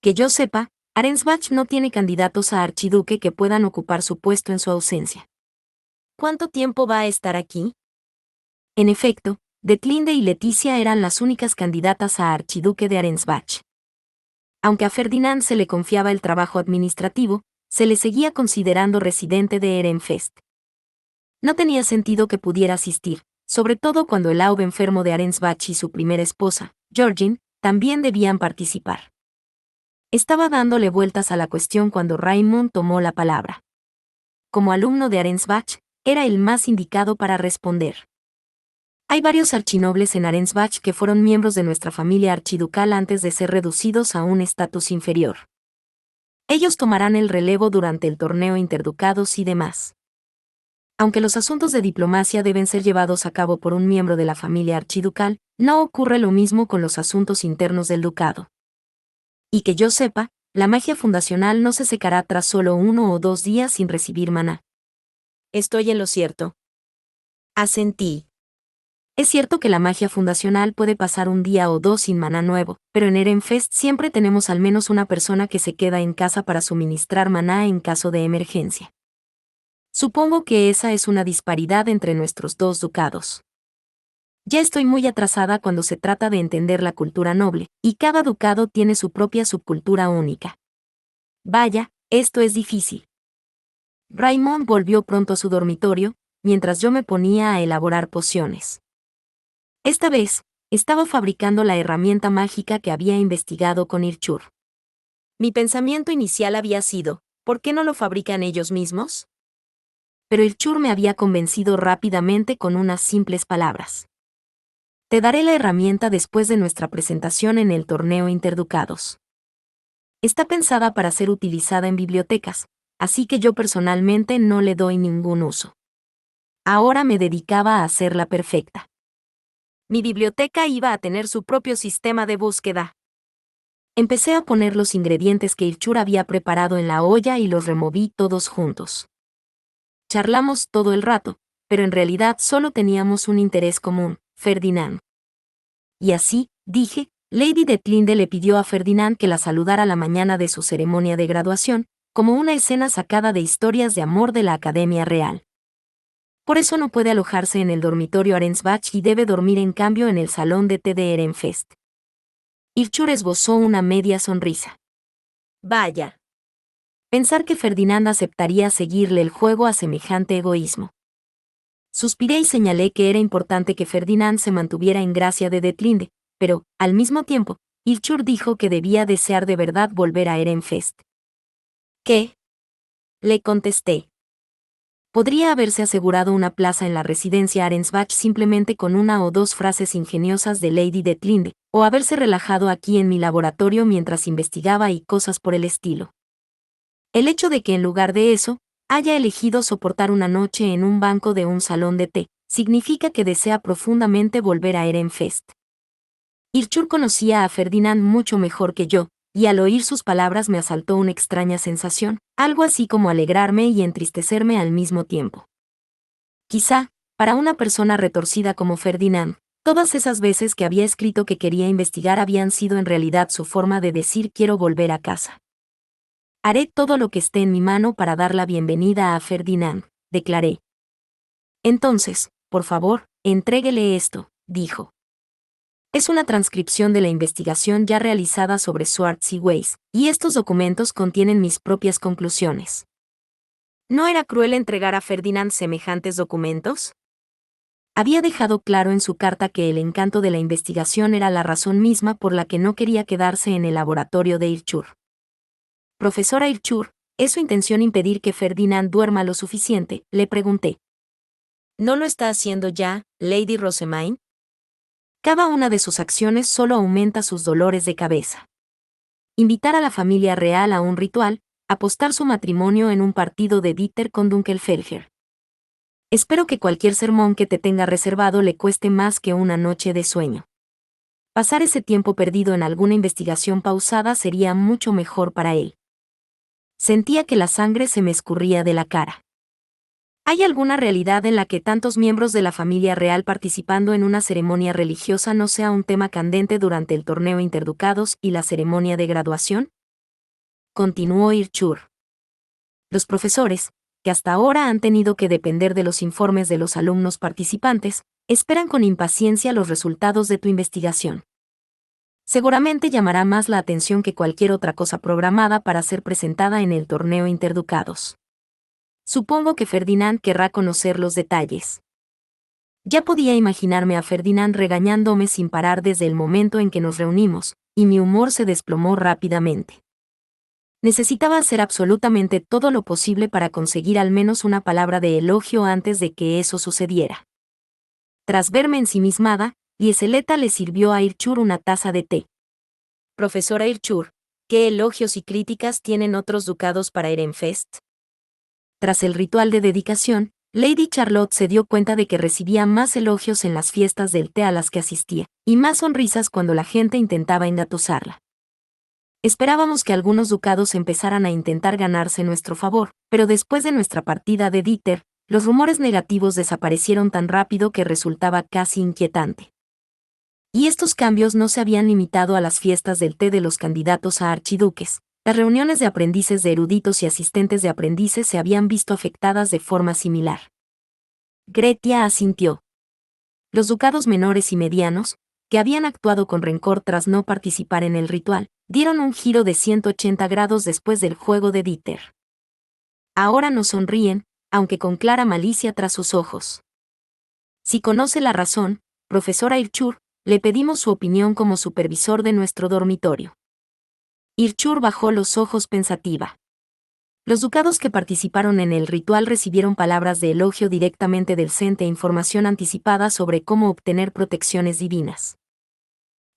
Que yo sepa, Arensbach no tiene candidatos a archiduque que puedan ocupar su puesto en su ausencia. ¿Cuánto tiempo va a estar aquí? En efecto, Detlinde y Leticia eran las únicas candidatas a archiduque de Arensbach. Aunque a Ferdinand se le confiaba el trabajo administrativo, se le seguía considerando residente de Ehrenfest. No tenía sentido que pudiera asistir, sobre todo cuando el Aube enfermo de Arensbach y su primera esposa, Georgine, también debían participar. Estaba dándole vueltas a la cuestión cuando Raymond tomó la palabra. Como alumno de Arensbach, era el más indicado para responder. Hay varios archinobles en Arensbach que fueron miembros de nuestra familia archiducal antes de ser reducidos a un estatus inferior. Ellos tomarán el relevo durante el torneo interducados y demás. Aunque los asuntos de diplomacia deben ser llevados a cabo por un miembro de la familia archiducal, no ocurre lo mismo con los asuntos internos del ducado. Y que yo sepa, la magia fundacional no se secará tras solo 1 o 2 días sin recibir maná. ¿Estoy en lo cierto? Asentí. Es cierto que la magia fundacional puede pasar 1 día o 2 sin maná nuevo, pero en Ehrenfest siempre tenemos al menos una persona que se queda en casa para suministrar maná en caso de emergencia. Supongo que esa es una disparidad entre nuestros dos ducados. Ya estoy muy atrasada cuando se trata de entender la cultura noble, y cada ducado tiene su propia subcultura única. Vaya, esto es difícil. Raymond volvió pronto a su dormitorio, mientras yo me ponía a elaborar pociones. Esta vez, estaba fabricando la herramienta mágica que había investigado con Irchur. Mi pensamiento inicial había sido, ¿por qué no lo fabrican ellos mismos? Pero Irchur me había convencido rápidamente con unas simples palabras. Te daré la herramienta después de nuestra presentación en el torneo interducados. Está pensada para ser utilizada en bibliotecas, así que yo personalmente no le doy ningún uso. Ahora me dedicaba a hacerla perfecta. Mi biblioteca iba a tener su propio sistema de búsqueda. Empecé a poner los ingredientes que Irchur había preparado en la olla y los removí todos juntos. Charlamos todo el rato, pero en realidad solo teníamos un interés común, Ferdinand. Y así, dije, Lady Detlinde le pidió a Ferdinand que la saludara la mañana de su ceremonia de graduación, como una escena sacada de historias de amor de la Academia Real. Por eso no puede alojarse en el dormitorio Arensbach y debe dormir en cambio en el salón de té de Ehrenfest. Irchur esbozó una media sonrisa. Vaya. Pensar que Ferdinand aceptaría seguirle el juego a semejante egoísmo. Suspiré y señalé que era importante que Ferdinand se mantuviera en gracia de Detlinde, pero, al mismo tiempo, Irchur dijo que debía desear de verdad volver a Ehrenfest. ¿Qué? Le contesté. Podría haberse asegurado una plaza en la residencia Arensbach simplemente con una o dos frases ingeniosas de Lady Detlinde, o haberse relajado aquí en mi laboratorio mientras investigaba y cosas por el estilo. El hecho de que en lugar de eso, haya elegido soportar una noche en un banco de un salón de té, significa que desea profundamente volver a Ehrenfest. Irchur conocía a Ferdinand mucho mejor que yo, y al oír sus palabras me asaltó una extraña sensación, algo así como alegrarme y entristecerme al mismo tiempo. Quizá, para una persona retorcida como Ferdinand, todas esas veces que había escrito que quería investigar habían sido en realidad su forma de decir quiero volver a casa. Haré todo lo que esté en mi mano para dar la bienvenida a Ferdinand, declaré. Entonces, por favor, entréguele esto, dijo. Es una transcripción de la investigación ya realizada sobre Swartz y Weiss, y estos documentos contienen mis propias conclusiones. ¿No era cruel entregar a Ferdinand semejantes documentos? Había dejado claro en su carta que el encanto de la investigación era la razón misma por la que no quería quedarse en el laboratorio de Irchur. Profesora Irchur, ¿es su intención impedir que Ferdinand duerma lo suficiente?, le pregunté. ¿No lo está haciendo ya, Lady Rosemaine? Cada una de sus acciones solo aumenta sus dolores de cabeza. Invitar a la familia real a un ritual, apostar su matrimonio en un partido de Dieter con Dunkelfelger. Espero que cualquier sermón que te tenga reservado le cueste más que una noche de sueño. Pasar ese tiempo perdido en alguna investigación pausada sería mucho mejor para él. Sentía que la sangre se me escurría de la cara. ¿Hay alguna realidad en la que tantos miembros de la familia real participando en una ceremonia religiosa no sea un tema candente durante el torneo Interducados y la ceremonia de graduación? Continuó Irchur. Los profesores, que hasta ahora han tenido que depender de los informes de los alumnos participantes, esperan con impaciencia los resultados de tu investigación. Seguramente llamará más la atención que cualquier otra cosa programada para ser presentada en el torneo Interducados. Supongo que Ferdinand querrá conocer los detalles. Ya podía imaginarme a Ferdinand regañándome sin parar desde el momento en que nos reunimos, y mi humor se desplomó rápidamente. Necesitaba hacer absolutamente todo lo posible para conseguir al menos una palabra de elogio antes de que eso sucediera. Tras verme ensimismada, Lieseleta le sirvió a Irchur una taza de té. Profesora Irchur, ¿qué elogios y críticas tienen otros ducados para Ehrenfest? Tras el ritual de dedicación, Lady Charlotte se dio cuenta de que recibía más elogios en las fiestas del té a las que asistía, y más sonrisas cuando la gente intentaba engatusarla. Esperábamos que algunos ducados empezaran a intentar ganarse nuestro favor, pero después de nuestra partida de Dieter, los rumores negativos desaparecieron tan rápido que resultaba casi inquietante. Y estos cambios no se habían limitado a las fiestas del té de los candidatos a archiduques. Las reuniones de aprendices de eruditos y asistentes de aprendices se habían visto afectadas de forma similar. Gretia asintió. Los ducados menores y medianos, que habían actuado con rencor tras no participar en el ritual, dieron un giro de 180 grados después del juego de Dieter. Ahora nos sonríen, aunque con clara malicia tras sus ojos. Si conoce la razón, profesora Irchur, le pedimos su opinión como supervisor de nuestro dormitorio. Irchur bajó los ojos pensativa. Los ducados que participaron en el ritual recibieron palabras de elogio directamente del Cent e información anticipada sobre cómo obtener protecciones divinas.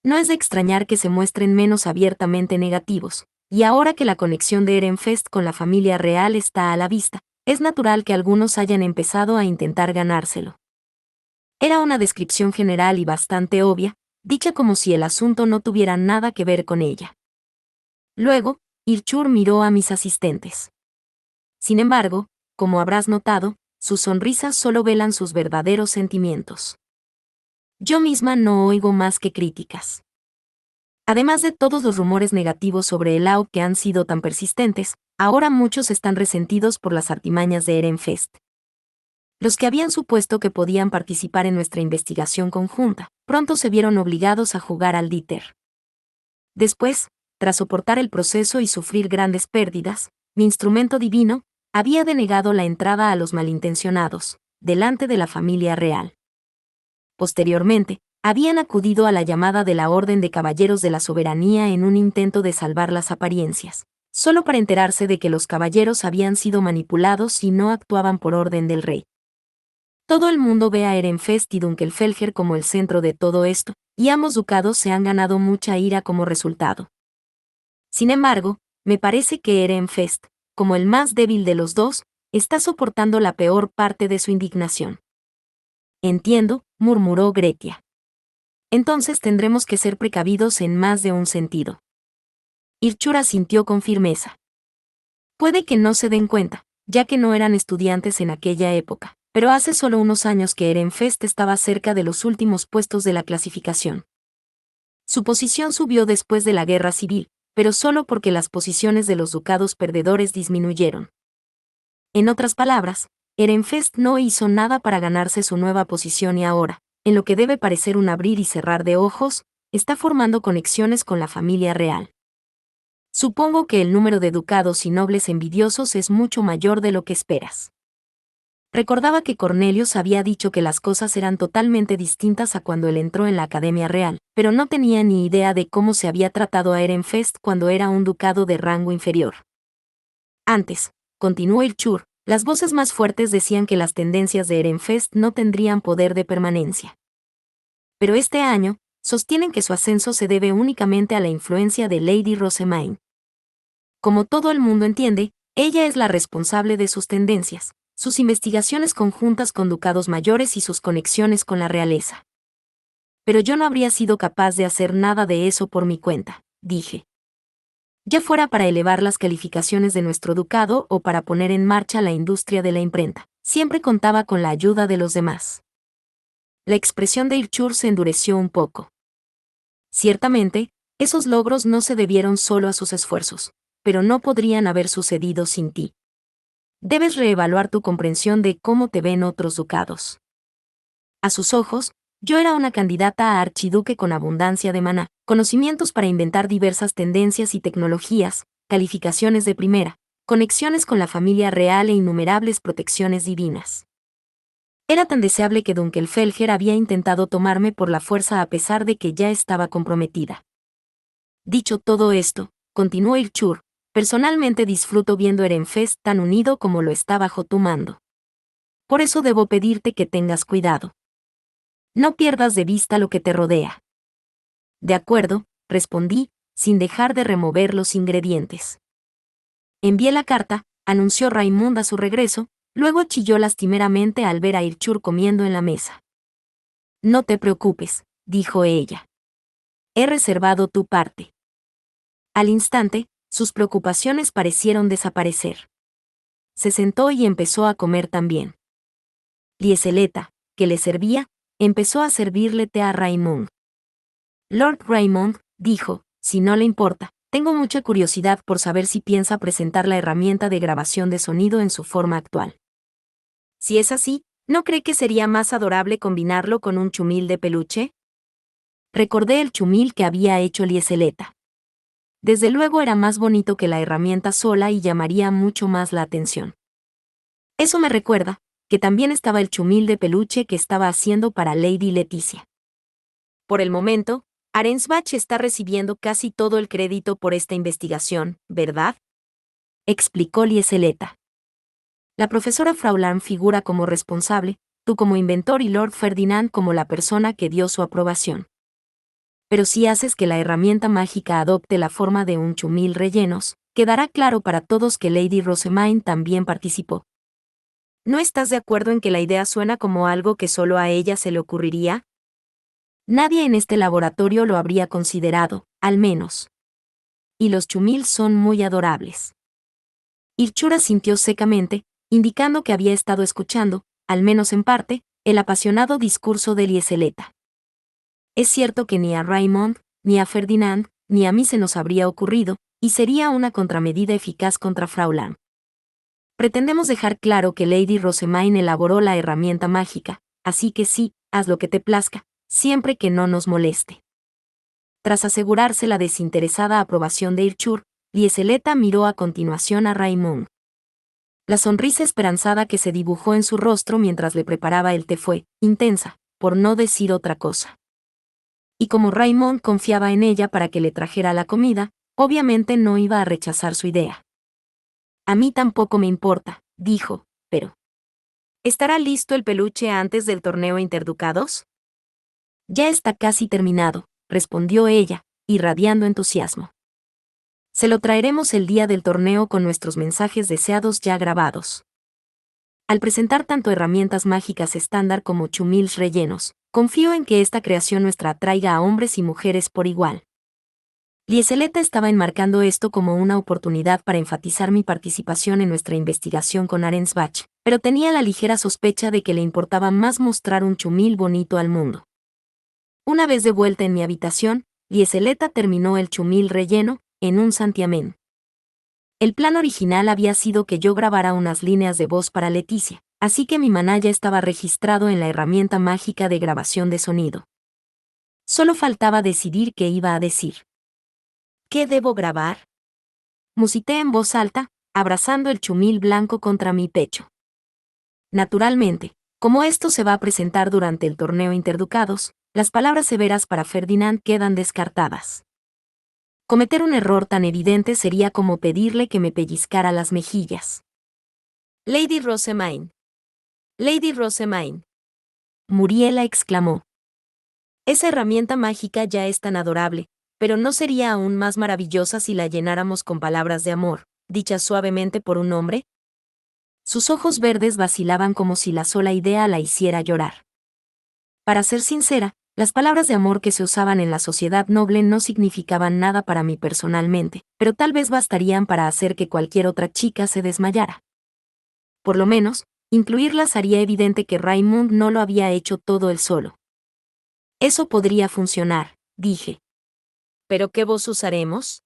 No es de extrañar que se muestren menos abiertamente negativos, y ahora que la conexión de Ehrenfest con la familia real está a la vista, es natural que algunos hayan empezado a intentar ganárselo. Era una descripción general y bastante obvia, dicha como si el asunto no tuviera nada que ver con ella. Luego, Irchur miró a mis asistentes. Sin embargo, como habrás notado, sus sonrisas solo velan sus verdaderos sentimientos. Yo misma no oigo más que críticas. Además de todos los rumores negativos sobre el AU que han sido tan persistentes, ahora muchos están resentidos por las artimañas de Ehrenfest. Los que habían supuesto que podían participar en nuestra investigación conjunta, pronto se vieron obligados a jugar al Dieter. Después, tras soportar el proceso y sufrir grandes pérdidas, mi instrumento divino había denegado la entrada a los malintencionados, delante de la familia real. Posteriormente, Habían acudido a la llamada de la Orden de Caballeros de la Soberanía en un intento de salvar las apariencias, solo para enterarse de que los caballeros habían sido manipulados y no actuaban por orden del rey. Todo el mundo ve a Ehrenfest y Dunkelfelger como el centro de todo esto, y ambos ducados se han ganado mucha ira como resultado. Sin embargo, me parece que Ehrenfest, como el más débil de los dos, está soportando la peor parte de su indignación. Entiendo, murmuró Gretia. Entonces tendremos que ser precavidos en más de un sentido. Irchur asintió con firmeza. Puede que no se den cuenta, ya que no eran estudiantes en aquella época, pero hace solo unos años que Ehrenfest estaba cerca de los últimos puestos de la clasificación. Su posición subió después de la guerra civil, pero solo porque las posiciones de los ducados perdedores disminuyeron. En otras palabras, Ehrenfest no hizo nada para ganarse su nueva posición y ahora, en lo que debe parecer un abrir y cerrar de ojos, está formando conexiones con la familia real. Supongo que el número de ducados y nobles envidiosos es mucho mayor de lo que esperas. Recordaba que Cornelius había dicho que las cosas eran totalmente distintas a cuando él entró en la Academia Real, pero no tenía ni idea de cómo se había tratado a Ehrenfest cuando era un ducado de rango inferior. Antes, continuó Irchur, las voces más fuertes decían que las tendencias de Ehrenfest no tendrían poder de permanencia. Pero este año, sostienen que su ascenso se debe únicamente a la influencia de Lady Rosemaine. Como todo el mundo entiende, ella es la responsable de sus tendencias, sus investigaciones conjuntas con ducados mayores y sus conexiones con la realeza. Pero yo no habría sido capaz de hacer nada de eso por mi cuenta, dije. Ya fuera para elevar las calificaciones de nuestro ducado o para poner en marcha la industria de la imprenta, siempre contaba con la ayuda de los demás. La expresión de Irchur se endureció un poco. Ciertamente, esos logros no se debieron solo a sus esfuerzos, pero no podrían haber sucedido sin ti. Debes reevaluar tu comprensión de cómo te ven otros ducados. A sus ojos, yo era una candidata a archiduque con abundancia de maná, conocimientos para inventar diversas tendencias y tecnologías, calificaciones de primera, conexiones con la familia real e innumerables protecciones divinas. Era tan deseable que Dunkelfelger había intentado tomarme por la fuerza a pesar de que ya estaba comprometida. Dicho todo esto, continuó Irchur, personalmente disfruto viendo Ehrenfest tan unido como lo está bajo tu mando. Por eso debo pedirte que tengas cuidado. No pierdas de vista lo que te rodea. De acuerdo, respondí, sin dejar de remover los ingredientes. Envié la carta, anunció Raimund a su regreso, luego chilló lastimeramente al ver a Irchur comiendo en la mesa. No te preocupes, dijo ella. He reservado tu parte. Al instante, sus preocupaciones parecieron desaparecer. Se sentó y empezó a comer también. Lieseleta, que le servía, empezó a servirle té a Raimund. Lord Raymond, dijo, si no le importa, tengo mucha curiosidad por saber si piensa presentar la herramienta de grabación de sonido en su forma actual. Si es así, ¿no cree que sería más adorable combinarlo con un chumil de peluche? Recordé el chumil que había hecho Lieseleta. Desde luego era más bonito que la herramienta sola y llamaría mucho más la atención. Eso me recuerda, que también estaba el chumil de peluche que estaba haciendo para Lady Leticia. Por el momento, Arensbach está recibiendo casi todo el crédito por esta investigación, ¿verdad? Explicó Lieseleta. La profesora Fraulein figura como responsable, tú como inventor y Lord Ferdinand como la persona que dio su aprobación. Pero si haces que la herramienta mágica adopte la forma de un chumil rellenos, quedará claro para todos que Lady Rosemaine también participó. ¿No estás de acuerdo en que la idea suena como algo que solo a ella se le ocurriría? Nadie en este laboratorio lo habría considerado, al menos. Y los chumil son muy adorables. Irchur asintió secamente, indicando que había estado escuchando, al menos en parte, el apasionado discurso de Lieseleta. Es cierto que ni a Raymond, ni a Ferdinand, ni a mí se nos habría ocurrido, y sería una contramedida eficaz contra Fraulein. Pretendemos dejar claro que Lady Rosemaine elaboró la herramienta mágica, así que sí, haz lo que te plazca, siempre que no nos moleste. Tras asegurarse la desinteresada aprobación de Irchur, Lieseleta miró a continuación a Raimund. La sonrisa esperanzada que se dibujó en su rostro mientras le preparaba el té fue intensa, por no decir otra cosa. Y como Raymond confiaba en ella para que le trajera la comida, obviamente no iba a rechazar su idea. A mí tampoco me importa, dijo, pero ¿estará listo el peluche antes del torneo Interducados? Ya está casi terminado, respondió ella, irradiando entusiasmo. Se lo traeremos el día del torneo con nuestros mensajes deseados ya grabados. Al presentar tanto herramientas mágicas estándar como chumils rellenos, confío en que esta creación nuestra atraiga a hombres y mujeres por igual. Lieseleta estaba enmarcando esto como una oportunidad para enfatizar mi participación en nuestra investigación con Arensbach, pero tenía la ligera sospecha de que le importaba más mostrar un chumil bonito al mundo. Una vez de vuelta en mi habitación, Lieseleta terminó el chumil relleno, en un santiamén. El plan original había sido que yo grabara unas líneas de voz para Leticia, así que mi maná ya estaba registrado en la herramienta mágica de grabación de sonido. Solo faltaba decidir qué iba a decir. ¿Qué debo grabar? Musité en voz alta, abrazando el chumil blanco contra mi pecho. Naturalmente, como esto se va a presentar durante el torneo Interducados, las palabras severas para Ferdinand quedan descartadas. Cometer un error tan evidente sería como pedirle que me pellizcara las mejillas. Lady Rosemaine. Lady Rosemaine. Muriela exclamó. Esa herramienta mágica ya es tan adorable, pero ¿no sería aún más maravillosa si la llenáramos con palabras de amor, dichas suavemente por un hombre? Sus ojos verdes vacilaban como si la sola idea la hiciera llorar. Para ser sincera, las palabras de amor que se usaban en la sociedad noble no significaban nada para mí personalmente, pero tal vez bastarían para hacer que cualquier otra chica se desmayara. Por lo menos, incluirlas haría evidente que Raymond no lo había hecho todo él solo. Eso podría funcionar, dije. ¿Pero qué voz usaremos?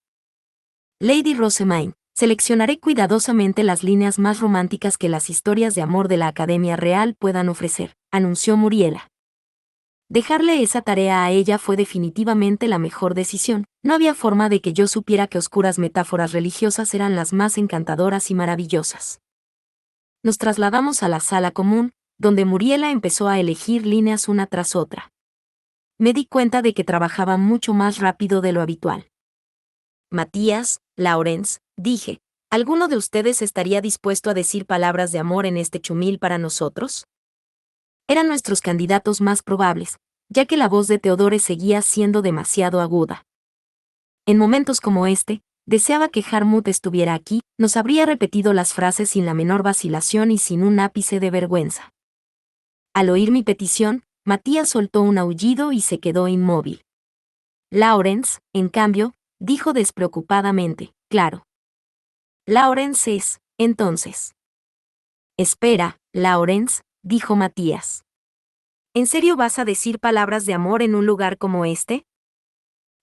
Lady Rosemaine, seleccionaré cuidadosamente las líneas más románticas que las historias de amor de la Academia Real puedan ofrecer, anunció Muriela. Dejarle esa tarea a ella fue definitivamente la mejor decisión. No había forma de que yo supiera que oscuras metáforas religiosas eran las más encantadoras y maravillosas. Nos trasladamos a la sala común, donde Muriela empezó a elegir líneas una tras otra. Me di cuenta de que trabajaba mucho más rápido de lo habitual. Matías, Lawrence, dije, ¿alguno de ustedes estaría dispuesto a decir palabras de amor en este chumil para nosotros? Eran nuestros candidatos más probables, ya que la voz de Theodore seguía siendo demasiado aguda. En momentos como este, deseaba que Harmut estuviera aquí, nos habría repetido las frases sin la menor vacilación y sin un ápice de vergüenza. Al oír mi petición, Matías soltó un aullido y se quedó inmóvil. Lawrence, en cambio, dijo despreocupadamente, claro. Lawrence es, entonces. Espera, Lawrence, dijo Matías. ¿En serio vas a decir palabras de amor en un lugar como este?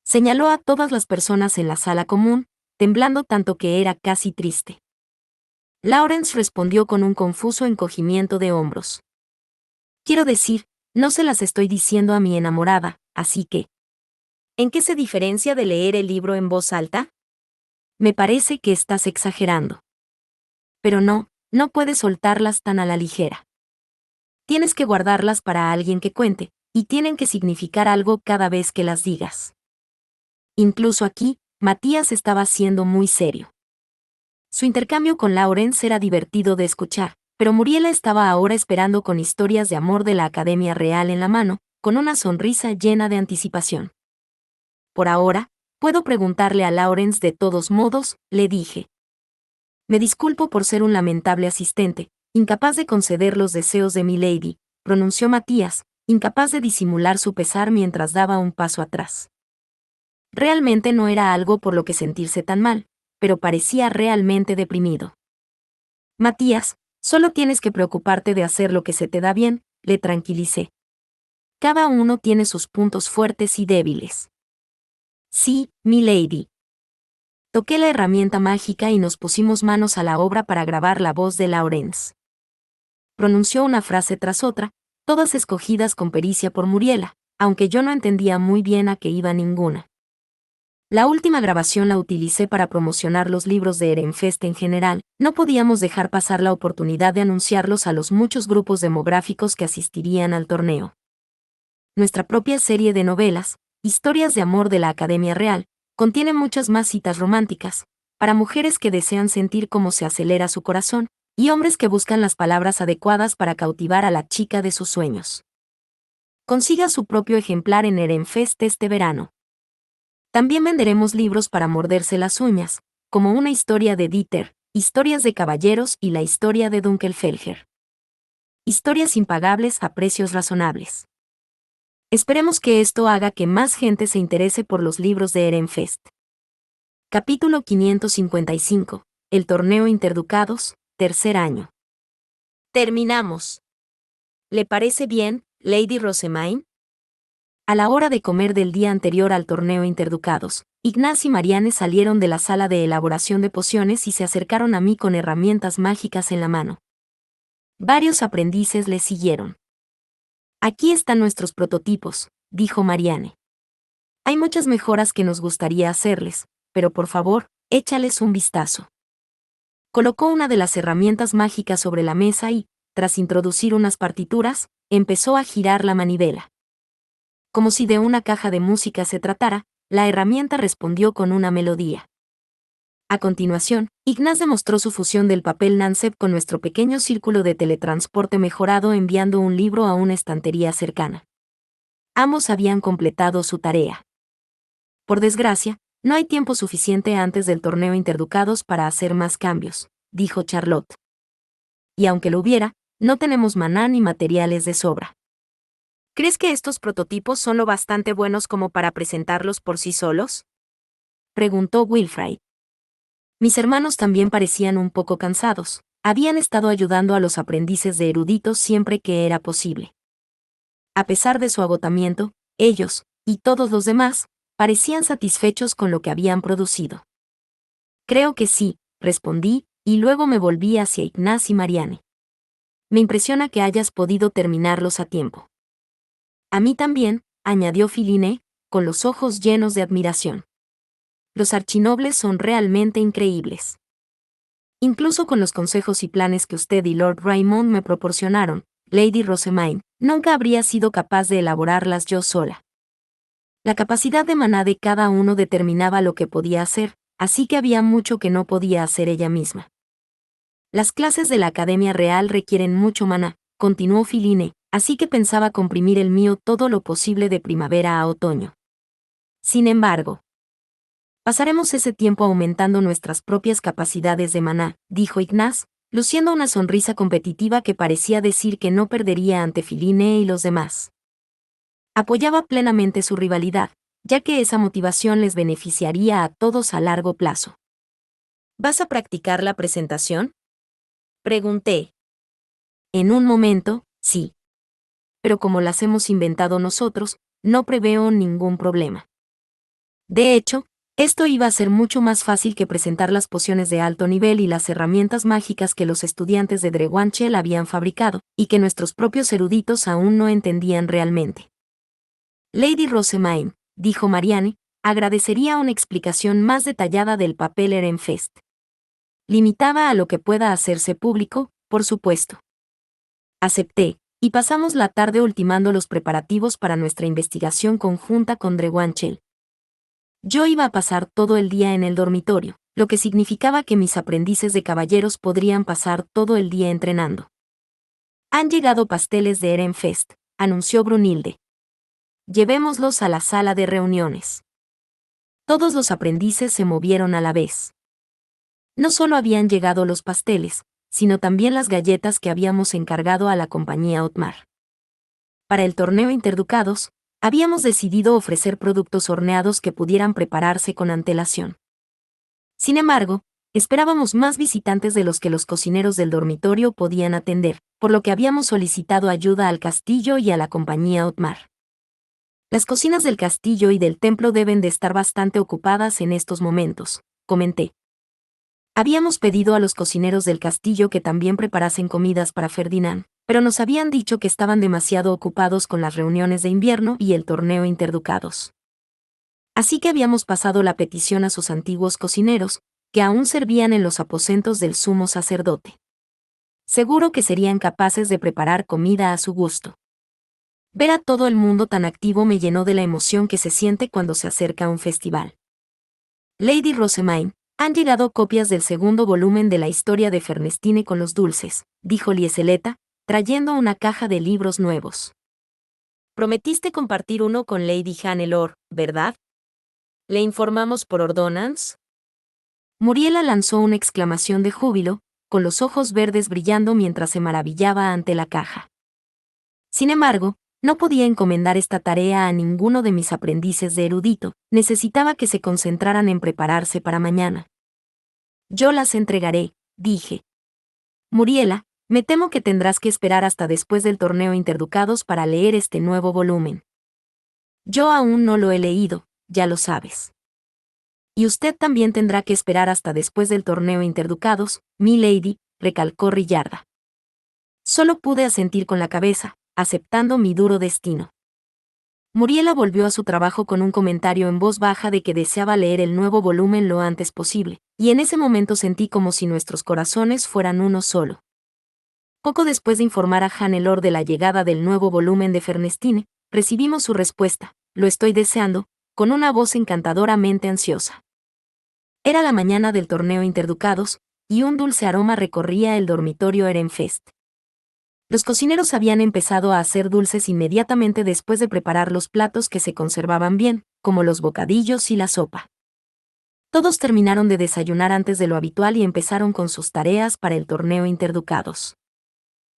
Señaló a todas las personas en la sala común, temblando tanto que era casi triste. Lawrence respondió con un confuso encogimiento de hombros. Quiero decir, no se las estoy diciendo a mi enamorada, así que... ¿En qué se diferencia de leer el libro en voz alta? Me parece que estás exagerando. Pero no puedes soltarlas tan a la ligera. Tienes que guardarlas para alguien que cuente, y tienen que significar algo cada vez que las digas. Incluso aquí, Matías estaba siendo muy serio. Su intercambio con Lawrence era divertido de escuchar, pero Muriela estaba ahora esperando con historias de amor de la Academia Real en la mano, con una sonrisa llena de anticipación. Por ahora, puedo preguntarle a Lawrence de todos modos, le dije. Me disculpo por ser un lamentable asistente, incapaz de conceder los deseos de mi lady, pronunció Matías, incapaz de disimular su pesar mientras daba un paso atrás. Realmente no era algo por lo que sentirse tan mal, pero parecía realmente deprimido. Matías, solo tienes que preocuparte de hacer lo que se te da bien, le tranquilicé. Cada uno tiene sus puntos fuertes y débiles. Sí, mi lady. Toqué la herramienta mágica y nos pusimos manos a la obra para grabar la voz de Lawrence. Pronunció una frase tras otra, todas escogidas con pericia por Muriela, aunque yo no entendía muy bien a qué iba ninguna. La última grabación la utilicé para promocionar los libros de Ehrenfest en general, no podíamos dejar pasar la oportunidad de anunciarlos a los muchos grupos demográficos que asistirían al torneo. Nuestra propia serie de novelas, Historias de amor de la Academia Real, contiene muchas más citas románticas, para mujeres que desean sentir cómo se acelera su corazón, y hombres que buscan las palabras adecuadas para cautivar a la chica de sus sueños. Consiga su propio ejemplar en Ehrenfest este verano. También venderemos libros para morderse las uñas, como una historia de Dieter, historias de caballeros y la historia de Dunkelfelger. Historias impagables a precios razonables. Esperemos que esto haga que más gente se interese por los libros de Ehrenfest. Capítulo 555. El torneo Interducados, tercer año. Terminamos. ¿Le parece bien, Lady Rosemaine? A la hora de comer del día anterior al torneo Interducados, Ignaz y Marianne salieron de la sala de elaboración de pociones y se acercaron a mí con herramientas mágicas en la mano. Varios aprendices les siguieron. Aquí están nuestros prototipos, dijo Marianne. Hay muchas mejoras que nos gustaría hacerles, pero por favor, échales un vistazo. Colocó una de las herramientas mágicas sobre la mesa y, tras introducir unas partituras, empezó a girar la manivela. Como si de una caja de música se tratara, la herramienta respondió con una melodía. A continuación, Ignaz demostró su fusión del papel Nansep con nuestro pequeño círculo de teletransporte mejorado enviando un libro a una estantería cercana. Ambos habían completado su tarea. Por desgracia, no hay tiempo suficiente antes del torneo Interducados para hacer más cambios, dijo Charlotte. Y aunque lo hubiera, no tenemos maná ni materiales de sobra. ¿Crees que estos prototipos son lo bastante buenos como para presentarlos por sí solos? Preguntó Wilfrid. Mis hermanos también parecían un poco cansados. Habían estado ayudando a los aprendices de eruditos siempre que era posible. A pesar de su agotamiento, ellos, y todos los demás, parecían satisfechos con lo que habían producido. Creo que sí, respondí, y luego me volví hacia Ignaz y Marianne. Me impresiona que hayas podido terminarlos a tiempo. A mí también, añadió Philine, con los ojos llenos de admiración. Los archinobles son realmente increíbles. Incluso con los consejos y planes que usted y Lord Raymond me proporcionaron, Lady Rosemaine, nunca habría sido capaz de elaborarlas yo sola. La capacidad de maná de cada uno determinaba lo que podía hacer, así que había mucho que no podía hacer ella misma. Las clases de la Academia Real requieren mucho maná, continuó Philine, así que pensaba comprimir el mío todo lo posible de primavera a otoño. Sin embargo, pasaremos ese tiempo aumentando nuestras propias capacidades de maná, dijo Ignaz, luciendo una sonrisa competitiva que parecía decir que no perdería ante Philine y los demás. Apoyaba plenamente su rivalidad, ya que esa motivación les beneficiaría a todos a largo plazo. ¿Vas a practicar la presentación? Pregunté. En un momento, sí. Pero como las hemos inventado nosotros, no preveo ningún problema. De hecho, esto iba a ser mucho más fácil que presentar las pociones de alto nivel y las herramientas mágicas que los estudiantes de Drewanchel habían fabricado, y que nuestros propios eruditos aún no entendían realmente. Lady Rosemaine, dijo Marianne, agradecería una explicación más detallada del papel Ehrenfest. Limitada a lo que pueda hacerse público, por supuesto. Acepté, y pasamos la tarde ultimando los preparativos para nuestra investigación conjunta con Drewanchel. Yo iba a pasar todo el día en el dormitorio, lo que significaba que mis aprendices de caballeros podrían pasar todo el día entrenando. Han llegado pasteles de Ehrenfest, anunció Brunilde. Llevémoslos a la sala de reuniones. Todos los aprendices se movieron a la vez. No solo habían llegado los pasteles, sino también las galletas que habíamos encargado a la compañía Otmar. Para el torneo Interducados, habíamos decidido ofrecer productos horneados que pudieran prepararse con antelación. Sin embargo, esperábamos más visitantes de los que los cocineros del dormitorio podían atender, por lo que habíamos solicitado ayuda al castillo y a la compañía Otmar. Las cocinas del castillo y del templo deben de estar bastante ocupadas en estos momentos, comenté. Habíamos pedido a los cocineros del castillo que también preparasen comidas para Ferdinand, pero nos habían dicho que estaban demasiado ocupados con las reuniones de invierno y el torneo Interducados. Así que habíamos pasado la petición a sus antiguos cocineros, que aún servían en los aposentos del sumo sacerdote. Seguro que serían capaces de preparar comida a su gusto. Ver a todo el mundo tan activo me llenó de la emoción que se siente cuando se acerca a un festival. Lady Rosamine, han llegado copias del segundo volumen de la historia de Fernestine con los dulces, dijo Lieseleta, trayendo una caja de libros nuevos. Prometiste compartir uno con Lady Hannelore, ¿verdad? ¿Le informamos por ordonance? Muriela lanzó una exclamación de júbilo, con los ojos verdes brillando mientras se maravillaba ante la caja. Sin embargo, no podía encomendar esta tarea a ninguno de mis aprendices de erudito, necesitaba que se concentraran en prepararse para mañana. Yo las entregaré, dije. Muriela, me temo que tendrás que esperar hasta después del torneo Interducados para leer este nuevo volumen. Yo aún no lo he leído, ya lo sabes. Y usted también tendrá que esperar hasta después del torneo Interducados, mi lady, recalcó Rillarda. Solo pude asentir con la cabeza, aceptando mi duro destino. Muriela volvió a su trabajo con un comentario en voz baja de que deseaba leer el nuevo volumen lo antes posible, y en ese momento sentí como si nuestros corazones fueran uno solo. Poco después de informar a Hannelore de la llegada del nuevo volumen de Fernestine, recibimos su respuesta, lo estoy deseando, con una voz encantadoramente ansiosa. Era la mañana del torneo Interducados, y un dulce aroma recorría el dormitorio Ehrenfest. Los cocineros habían empezado a hacer dulces inmediatamente después de preparar los platos que se conservaban bien, como los bocadillos y la sopa. Todos terminaron de desayunar antes de lo habitual y empezaron con sus tareas para el torneo Interducados.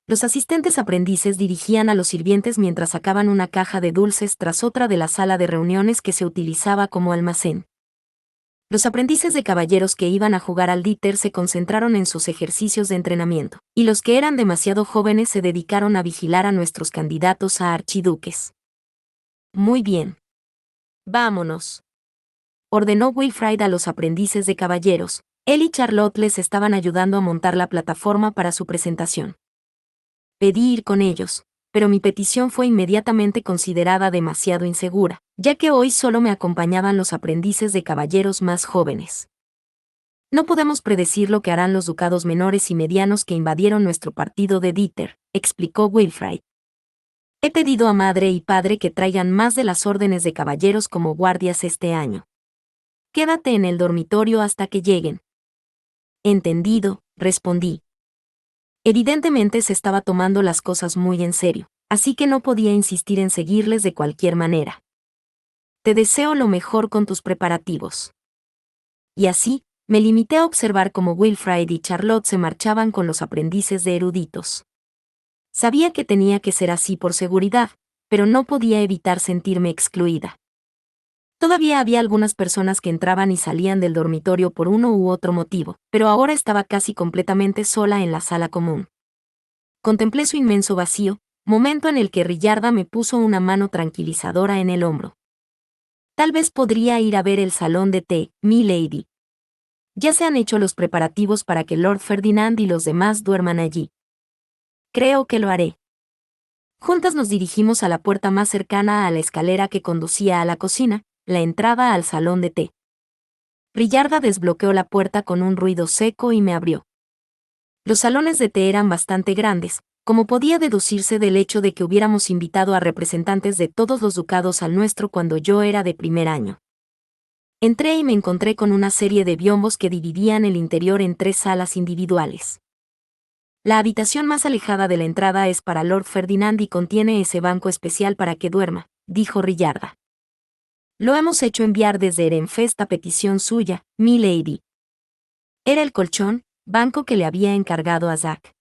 Los asistentes aprendices dirigían a los sirvientes mientras sacaban una caja de dulces tras otra de la sala de reuniones que se utilizaba como almacén. Los aprendices de caballeros que iban a jugar al Dieter se concentraron en sus ejercicios de entrenamiento, y los que eran demasiado jóvenes se dedicaron a vigilar a nuestros candidatos a archiduques. Muy bien. Vámonos. Ordenó Wilfrid a los aprendices de caballeros. Él y Charlotte les estaban ayudando a montar la plataforma para su presentación. Pedí ir con ellos, pero mi petición fue inmediatamente considerada demasiado insegura, ya que hoy solo me acompañaban los aprendices de caballeros más jóvenes. No podemos predecir lo que harán los ducados menores y medianos que invadieron nuestro partido de Dieter, explicó Wilfrid. He pedido a madre y padre que traigan más de las órdenes de caballeros como guardias este año. Quédate en el dormitorio hasta que lleguen. Entendido, respondí. Evidentemente se estaba tomando las cosas muy en serio, así que no podía insistir en seguirles de cualquier manera. Te deseo lo mejor con tus preparativos. Y así, me limité a observar cómo Wilfrid y Charlotte se marchaban con los aprendices de eruditos. Sabía que tenía que ser así por seguridad, pero no podía evitar sentirme excluida. Todavía había algunas personas que entraban y salían del dormitorio por uno u otro motivo, pero ahora estaba casi completamente sola en la sala común. Contemplé su inmenso vacío, momento en el que Rillarda me puso una mano tranquilizadora en el hombro. Tal vez podría ir a ver el salón de té, mi lady. Ya se han hecho los preparativos para que Lord Ferdinand y los demás duerman allí. Creo que lo haré. Juntas nos dirigimos a la puerta más cercana a la escalera que conducía a la cocina, la entrada al salón de té. Rillarda desbloqueó la puerta con un ruido seco y me abrió. Los salones de té eran bastante grandes, como podía deducirse del hecho de que hubiéramos invitado a representantes de todos los ducados al nuestro cuando yo era de primer año. Entré y me encontré con una serie de biombos que dividían el interior en 3 salas individuales. La habitación más alejada de la entrada es para Lord Ferdinand y contiene ese banco especial para que duerma, dijo Rillarda. Lo hemos hecho enviar desde Ehrenfest a petición suya, mi lady. Era el colchón, banco que le había encargado a Zack.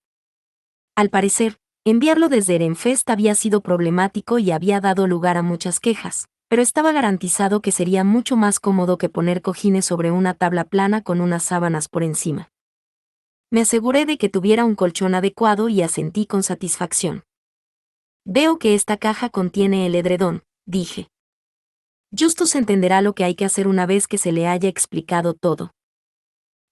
Al parecer, enviarlo desde Ehrenfest había sido problemático y había dado lugar a muchas quejas, pero estaba garantizado que sería mucho más cómodo que poner cojines sobre una tabla plana con unas sábanas por encima. Me aseguré de que tuviera un colchón adecuado y asentí con satisfacción. Veo que esta caja contiene el edredón, dije. Justus entenderá lo que hay que hacer una vez que se le haya explicado todo.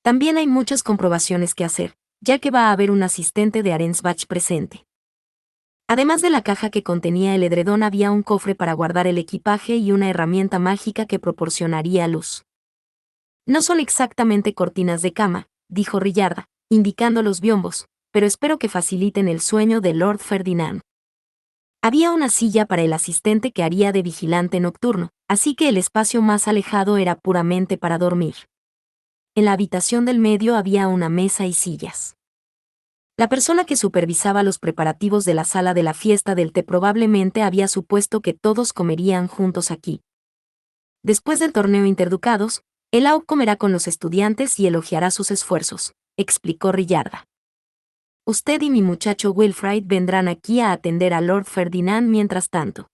También hay muchas comprobaciones que hacer, ya que va a haber un asistente de Arensbach presente. Además de la caja que contenía el edredón había un cofre para guardar el equipaje y una herramienta mágica que proporcionaría luz. No son exactamente cortinas de cama, dijo Rillarda, indicando los biombos, pero espero que faciliten el sueño de Lord Ferdinand. Había una silla para el asistente que haría de vigilante nocturno, así que el espacio más alejado era puramente para dormir. En la habitación del medio había una mesa y sillas. La persona que supervisaba los preparativos de la sala de la fiesta del té probablemente había supuesto que todos comerían juntos aquí. Después del torneo Interducados, el AUC comerá con los estudiantes y elogiará sus esfuerzos, explicó Rillarda. Usted y mi muchacho Wilfrid vendrán aquí a atender a Lord Ferdinand mientras tanto.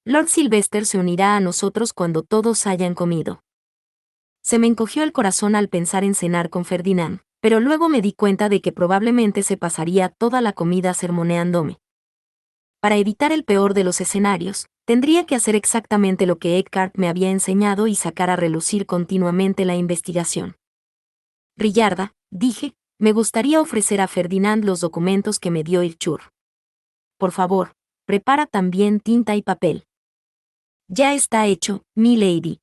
Lord Sylvester se unirá a nosotros cuando todos hayan comido. Se me encogió el corazón al pensar en cenar con Ferdinand, pero luego me di cuenta de que probablemente se pasaría toda la comida sermoneándome. Para evitar el peor de los escenarios, tendría que hacer exactamente lo que Eckhart me había enseñado y sacar a relucir continuamente la investigación. Rillarda, dije, me gustaría ofrecer a Ferdinand los documentos que me dio Irchur. Por favor, prepara también tinta y papel. Ya está hecho, mi lady.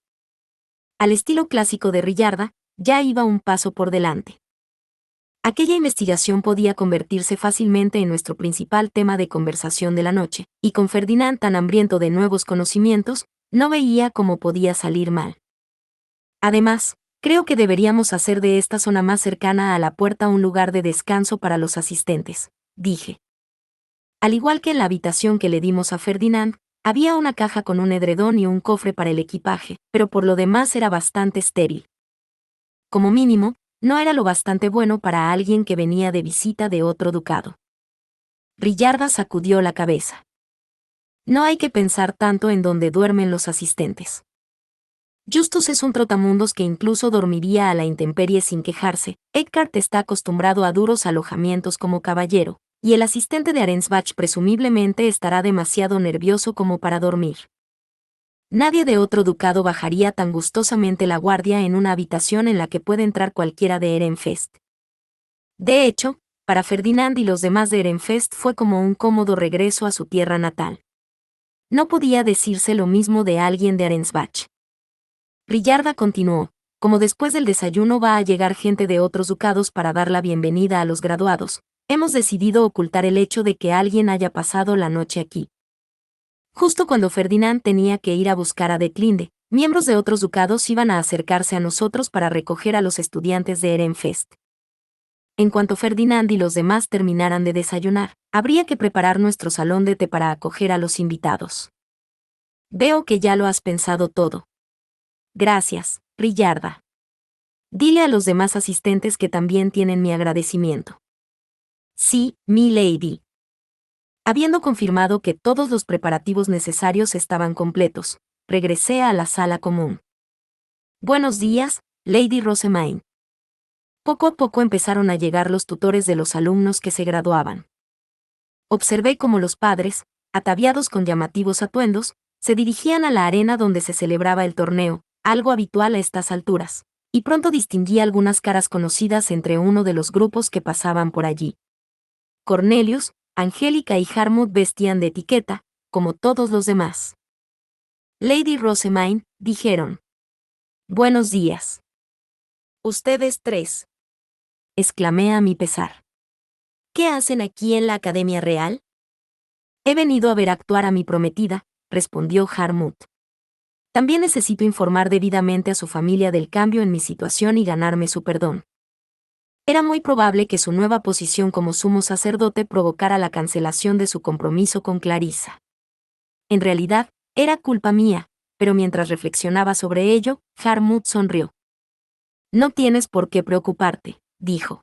Al estilo clásico de Rillarda, ya iba un paso por delante. Aquella investigación podía convertirse fácilmente en nuestro principal tema de conversación de la noche, y con Ferdinand tan hambriento de nuevos conocimientos, no veía cómo podía salir mal. Además, creo que deberíamos hacer de esta zona más cercana a la puerta un lugar de descanso para los asistentes, dije. Al igual que en la habitación que le dimos a Ferdinand, había una caja con un edredón y un cofre para el equipaje, pero por lo demás era bastante estéril. Como mínimo, no era lo bastante bueno para alguien que venía de visita de otro ducado. Rillarda sacudió la cabeza. No hay que pensar tanto en dónde duermen los asistentes. Justus es un trotamundos que incluso dormiría a la intemperie sin quejarse. Eckhart está acostumbrado a duros alojamientos como caballero, y el asistente de Arensbach presumiblemente estará demasiado nervioso como para dormir. Nadie de otro ducado bajaría tan gustosamente la guardia en una habitación en la que puede entrar cualquiera de Ehrenfest. De hecho, para Ferdinand y los demás de Ehrenfest fue como un cómodo regreso a su tierra natal. No podía decirse lo mismo de alguien de Arensbach. Rillarda continuó, como después del desayuno va a llegar gente de otros ducados para dar la bienvenida a los graduados, hemos decidido ocultar el hecho de que alguien haya pasado la noche aquí. Justo cuando Ferdinand tenía que ir a buscar a Detlinde, miembros de otros ducados iban a acercarse a nosotros para recoger a los estudiantes de Ehrenfest. En cuanto Ferdinand y los demás terminaran de desayunar, habría que preparar nuestro salón de té para acoger a los invitados. Veo que ya lo has pensado todo. Gracias, Rillarda. Dile a los demás asistentes que también tienen mi agradecimiento. Sí, mi lady. Habiendo confirmado que todos los preparativos necesarios estaban completos, regresé a la sala común. Buenos días, Lady Rosamine. Poco a poco empezaron a llegar los tutores de los alumnos que se graduaban. Observé cómo los padres, ataviados con llamativos atuendos, se dirigían a la arena donde se celebraba el torneo, algo habitual a estas alturas, y pronto distinguí algunas caras conocidas entre uno de los grupos que pasaban por allí. Cornelius, Angélica y Harmut vestían de etiqueta, como todos los demás. Lady Rosamine, dijeron. Buenos días. Ustedes tres. Exclamé a mi pesar. ¿Qué hacen aquí en la Academia Real? He venido a ver actuar a mi prometida, respondió Harmut. También necesito informar debidamente a su familia del cambio en mi situación y ganarme su perdón. Era muy probable que su nueva posición como sumo sacerdote provocara la cancelación de su compromiso con Clarissa. En realidad, era culpa mía, pero mientras reflexionaba sobre ello, Harmut sonrió. No tienes por qué preocuparte, dijo.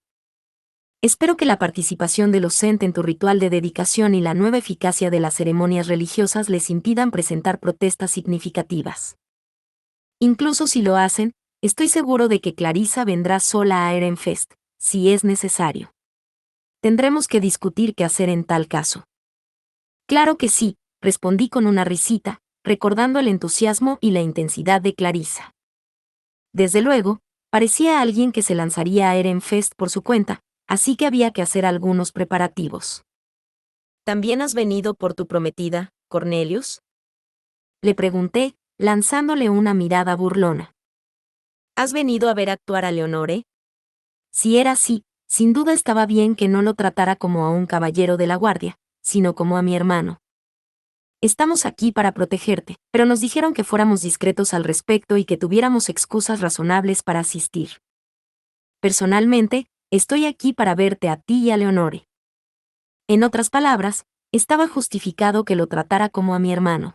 Espero que la participación de los Sent en tu ritual de dedicación y la nueva eficacia de las ceremonias religiosas les impidan presentar protestas significativas. Incluso si lo hacen, estoy seguro de que Clarissa vendrá sola a Ehrenfest, si es necesario. Tendremos que discutir qué hacer en tal caso. Claro que sí, respondí con una risita, recordando el entusiasmo y la intensidad de Clarissa. Desde luego, parecía alguien que se lanzaría a Ehrenfest por su cuenta, así que había que hacer algunos preparativos. ¿También has venido por tu prometida, Cornelius? Le pregunté, lanzándole una mirada burlona. ¿Has venido a ver actuar a Leonore? Si era así, sin duda estaba bien que no lo tratara como a un caballero de la guardia, sino como a mi hermano. Estamos aquí para protegerte, pero nos dijeron que fuéramos discretos al respecto y que tuviéramos excusas razonables para asistir. Personalmente, estoy aquí para verte a ti y a Leonore. En otras palabras, estaba justificado que lo tratara como a mi hermano.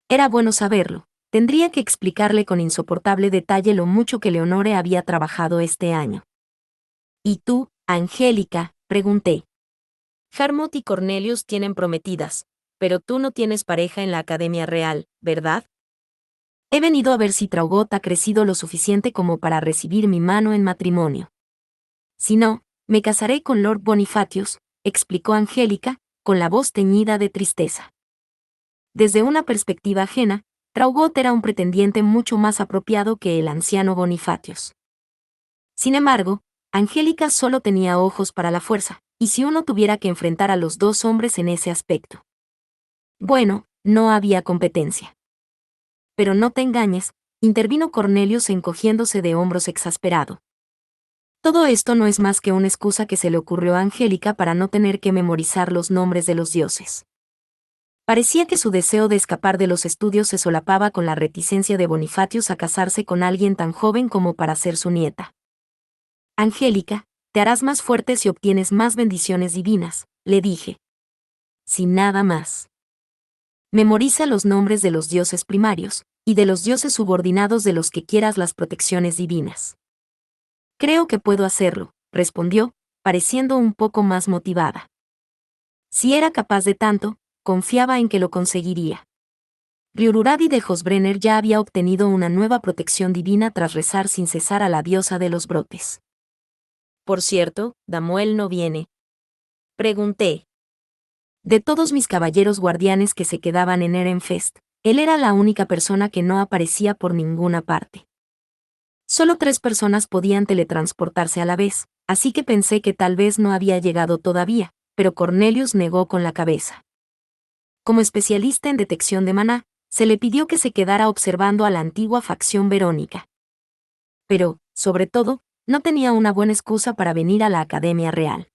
Era bueno saberlo. Tendría que explicarle con insoportable detalle lo mucho que Leonore había trabajado este año. ¿Y tú, Angélica?, pregunté. Harmut y Cornelius tienen prometidas, pero tú no tienes pareja en la Academia Real, ¿verdad? He venido a ver si Traugot ha crecido lo suficiente como para recibir mi mano en matrimonio. Si no, me casaré con Lord Bonifacius, explicó Angélica, con la voz teñida de tristeza. Desde una perspectiva ajena, Traugot era un pretendiente mucho más apropiado que el anciano Bonifacius. Sin embargo, Angélica solo tenía ojos para la fuerza, y si uno tuviera que enfrentar a los dos hombres en ese aspecto. Bueno, no había competencia. Pero no te engañes, intervino Cornelius encogiéndose de hombros exasperado. Todo esto no es más que una excusa que se le ocurrió a Angélica para no tener que memorizar los nombres de los dioses. Parecía que su deseo de escapar de los estudios se solapaba con la reticencia de Bonifacius a casarse con alguien tan joven como para ser su nieta. Angélica, te harás más fuerte si obtienes más bendiciones divinas, le dije. Sin nada más. Memoriza los nombres de los dioses primarios, y de los dioses subordinados de los que quieras las protecciones divinas. Creo que puedo hacerlo, respondió, pareciendo un poco más motivada. Si era capaz de tanto, confiaba en que lo conseguiría. Riururadi de Hosbrenner ya había obtenido una nueva protección divina tras rezar sin cesar a la diosa de los brotes. Por cierto, Damuel no viene. Pregunté. De todos mis caballeros guardianes que se quedaban en Ehrenfest, él era la única persona que no aparecía por ninguna parte. Solo 3 personas podían teletransportarse a la vez, así que pensé que tal vez no había llegado todavía, pero Cornelius negó con la cabeza. Como especialista en detección de maná, se le pidió que se quedara observando a la antigua facción Verónica. Pero, sobre todo, no tenía una buena excusa para venir a la Academia Real.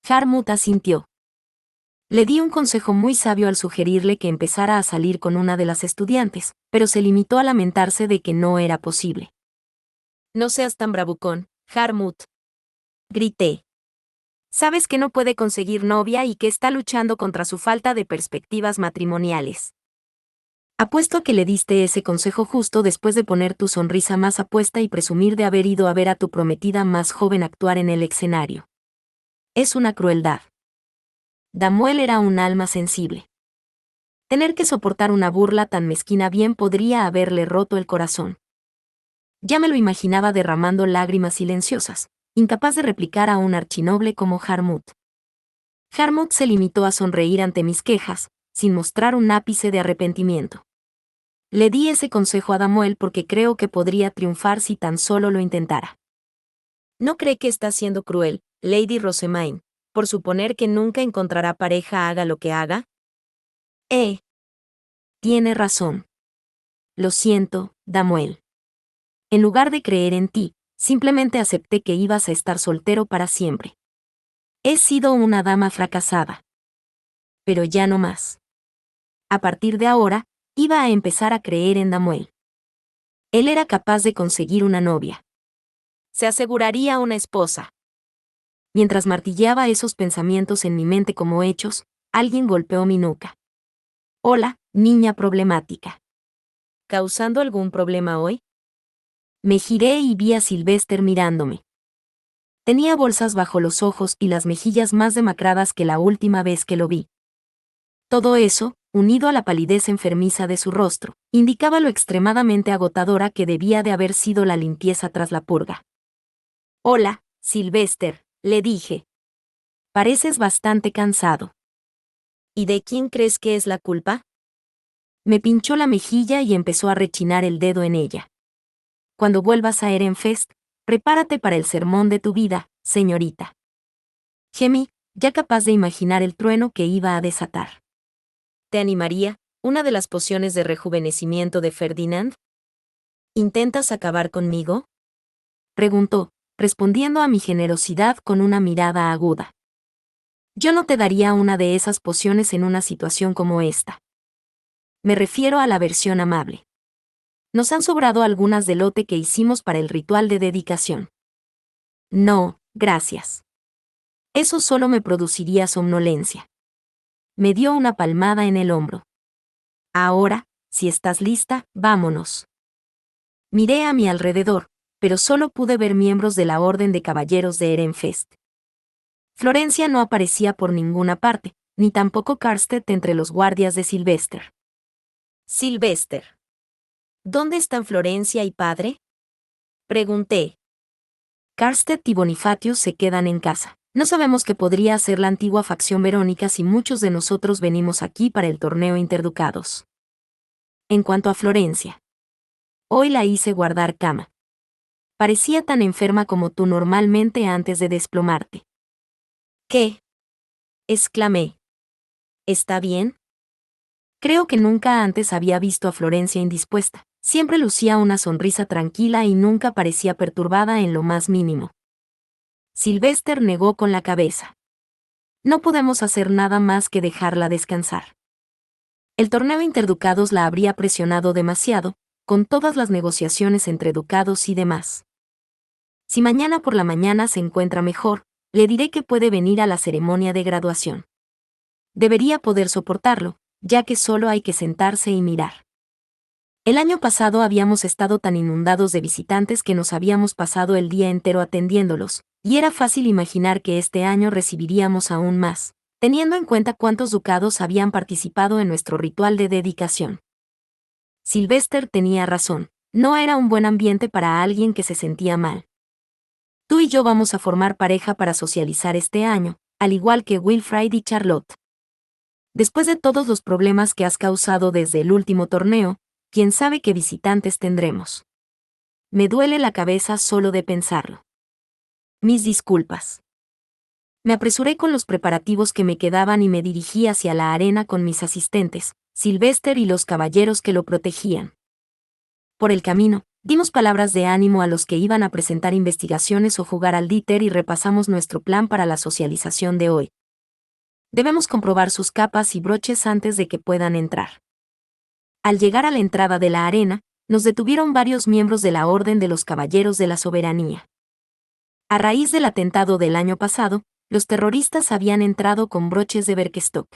Harmut asintió. Le di un consejo muy sabio al sugerirle que empezara a salir con una de las estudiantes, pero se limitó a lamentarse de que no era posible. No seas tan bravucón, Harmut. Grité. Sabes que no puede conseguir novia y que está luchando contra su falta de perspectivas matrimoniales. Apuesto a que le diste ese consejo justo después de poner tu sonrisa más apuesta y presumir de haber ido a ver a tu prometida más joven actuar en el escenario. Es una crueldad. Damuel era un alma sensible. Tener que soportar una burla tan mezquina bien podría haberle roto el corazón. Ya me lo imaginaba derramando lágrimas silenciosas, incapaz de replicar a un archinoble como Harmut. Harmut se limitó a sonreír ante mis quejas, sin mostrar un ápice de arrepentimiento. Le di ese consejo a Damuel porque creo que podría triunfar si tan solo lo intentara. ¿No cree que está siendo cruel, Lady Rosemaine, por suponer que nunca encontrará pareja haga lo que haga? Tiene razón. Lo siento, Damuel. En lugar de creer en ti, simplemente acepté que ibas a estar soltero para siempre. He sido una dama fracasada. Pero ya no más. A partir de ahora, iba a empezar a creer en Damuel. Él era capaz de conseguir una novia. Se aseguraría una esposa. Mientras martilleaba esos pensamientos en mi mente como hechos, alguien golpeó mi nuca. Hola, niña problemática. ¿Causando algún problema hoy? Me giré y vi a Sylvester mirándome. Tenía bolsas bajo los ojos y las mejillas más demacradas que la última vez que lo vi. Todo eso, unido a la palidez enfermiza de su rostro, indicaba lo extremadamente agotadora que debía de haber sido la limpieza tras la purga. Hola, Sylvester, le dije. Pareces bastante cansado. ¿Y de quién crees que es la culpa? Me pinchó la mejilla y empezó a rechinar el dedo en ella. Cuando vuelvas a Ehrenfest, prepárate para el sermón de tu vida, señorita. Gemí, ya capaz de imaginar el trueno que iba a desatar. ¿Te animaría, una de las pociones de rejuvenecimiento de Ferdinand? ¿Intentas acabar conmigo? Preguntó, respondiendo a mi generosidad con una mirada aguda. Yo no te daría una de esas pociones en una situación como esta. Me refiero a la versión amable. Nos han sobrado algunas de lote que hicimos para el ritual de dedicación. No, gracias. Eso solo me produciría somnolencia. Me dio una palmada en el hombro. Ahora, si estás lista, vámonos. Miré a mi alrededor, pero solo pude ver miembros de la Orden de Caballeros de Ehrenfest. Florencia no aparecía por ninguna parte, ni tampoco Karstedt entre los guardias de Sylvester. Sylvester. ¿Dónde están Florencia y padre? Pregunté. Karstedt y Bonifatius se quedan en casa. No sabemos qué podría ser la antigua facción Verónica si muchos de nosotros venimos aquí para el torneo Interducados. En cuanto a Florencia. Hoy la hice guardar cama. Parecía tan enferma como tú normalmente antes de desplomarte. ¿Qué? Exclamé. ¿Está bien? Creo que nunca antes había visto a Florencia indispuesta. Siempre lucía una sonrisa tranquila y nunca parecía perturbada en lo más mínimo. Sylvester negó con la cabeza. No podemos hacer nada más que dejarla descansar. El torneo interducados la habría presionado demasiado, con todas las negociaciones entre ducados y demás. Si mañana por la mañana se encuentra mejor, le diré que puede venir a la ceremonia de graduación. Debería poder soportarlo, ya que solo hay que sentarse y mirar. El año pasado habíamos estado tan inundados de visitantes que nos habíamos pasado el día entero atendiéndolos, y era fácil imaginar que este año recibiríamos aún más, teniendo en cuenta cuántos ducados habían participado en nuestro ritual de dedicación. Sylvester tenía razón, no era un buen ambiente para alguien que se sentía mal. Tú y yo vamos a formar pareja para socializar este año, al igual que Wilfrid y Charlotte. Después de todos los problemas que has causado desde el último torneo, quién sabe qué visitantes tendremos. Me duele la cabeza solo de pensarlo. Mis disculpas. Me apresuré con los preparativos que me quedaban y me dirigí hacia la arena con mis asistentes, Sylvester y los caballeros que lo protegían. Por el camino, dimos palabras de ánimo a los que iban a presentar investigaciones o jugar al Dieter y repasamos nuestro plan para la socialización de hoy. Debemos comprobar sus capas y broches antes de que puedan entrar. Al llegar a la entrada de la arena, nos detuvieron varios miembros de la Orden de los Caballeros de la Soberanía. A raíz del atentado del año pasado, los terroristas habían entrado con broches de Berkestock.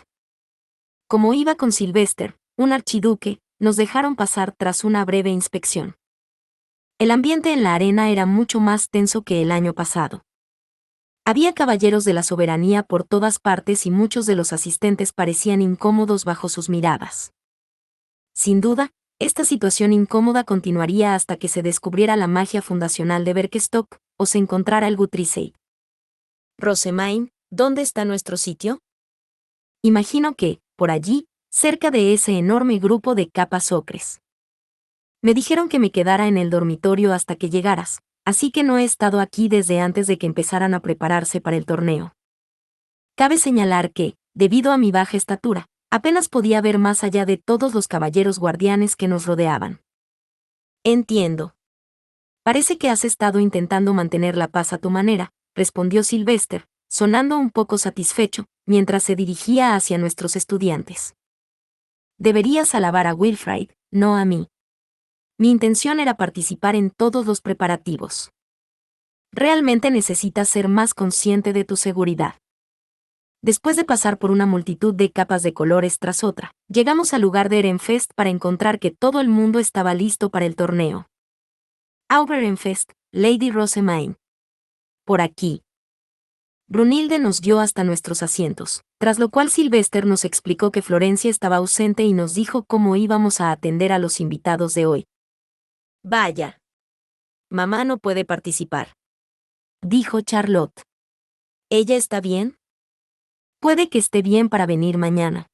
Como iba con Sylvester, un archiduque, nos dejaron pasar tras una breve inspección. El ambiente en la arena era mucho más tenso que el año pasado. Había caballeros de la soberanía por todas partes y muchos de los asistentes parecían incómodos bajo sus miradas. Sin duda, esta situación incómoda continuaría hasta que se descubriera la magia fundacional de Berkestock, o se encontrara el Gutrisei. Rosemain, ¿dónde está nuestro sitio? Imagino que, por allí, cerca de ese enorme grupo de capas ocres. Me dijeron que me quedara en el dormitorio hasta que llegaras, así que no he estado aquí desde antes de que empezaran a prepararse para el torneo. Cabe señalar que, debido a mi baja estatura, apenas podía ver más allá de todos los caballeros guardianes que nos rodeaban. Entiendo. Parece que has estado intentando mantener la paz a tu manera, respondió Sylvester, sonando un poco satisfecho, mientras se dirigía hacia nuestros estudiantes. Deberías alabar a Wilfrid, no a mí. Mi intención era participar en todos los preparativos. Realmente necesitas ser más consciente de tu seguridad. Después de pasar por una multitud de capas de colores tras otra, llegamos al lugar de Ehrenfest para encontrar que todo el mundo estaba listo para el torneo. Ehrenfest, Lady Rosemain. Por aquí. Brunilde nos guió hasta nuestros asientos, tras lo cual Sylvester nos explicó que Florencia estaba ausente y nos dijo cómo íbamos a atender a los invitados de hoy. Vaya. Mamá no puede participar, dijo Charlotte. ¿Ella está bien? Puede que esté bien para venir mañana.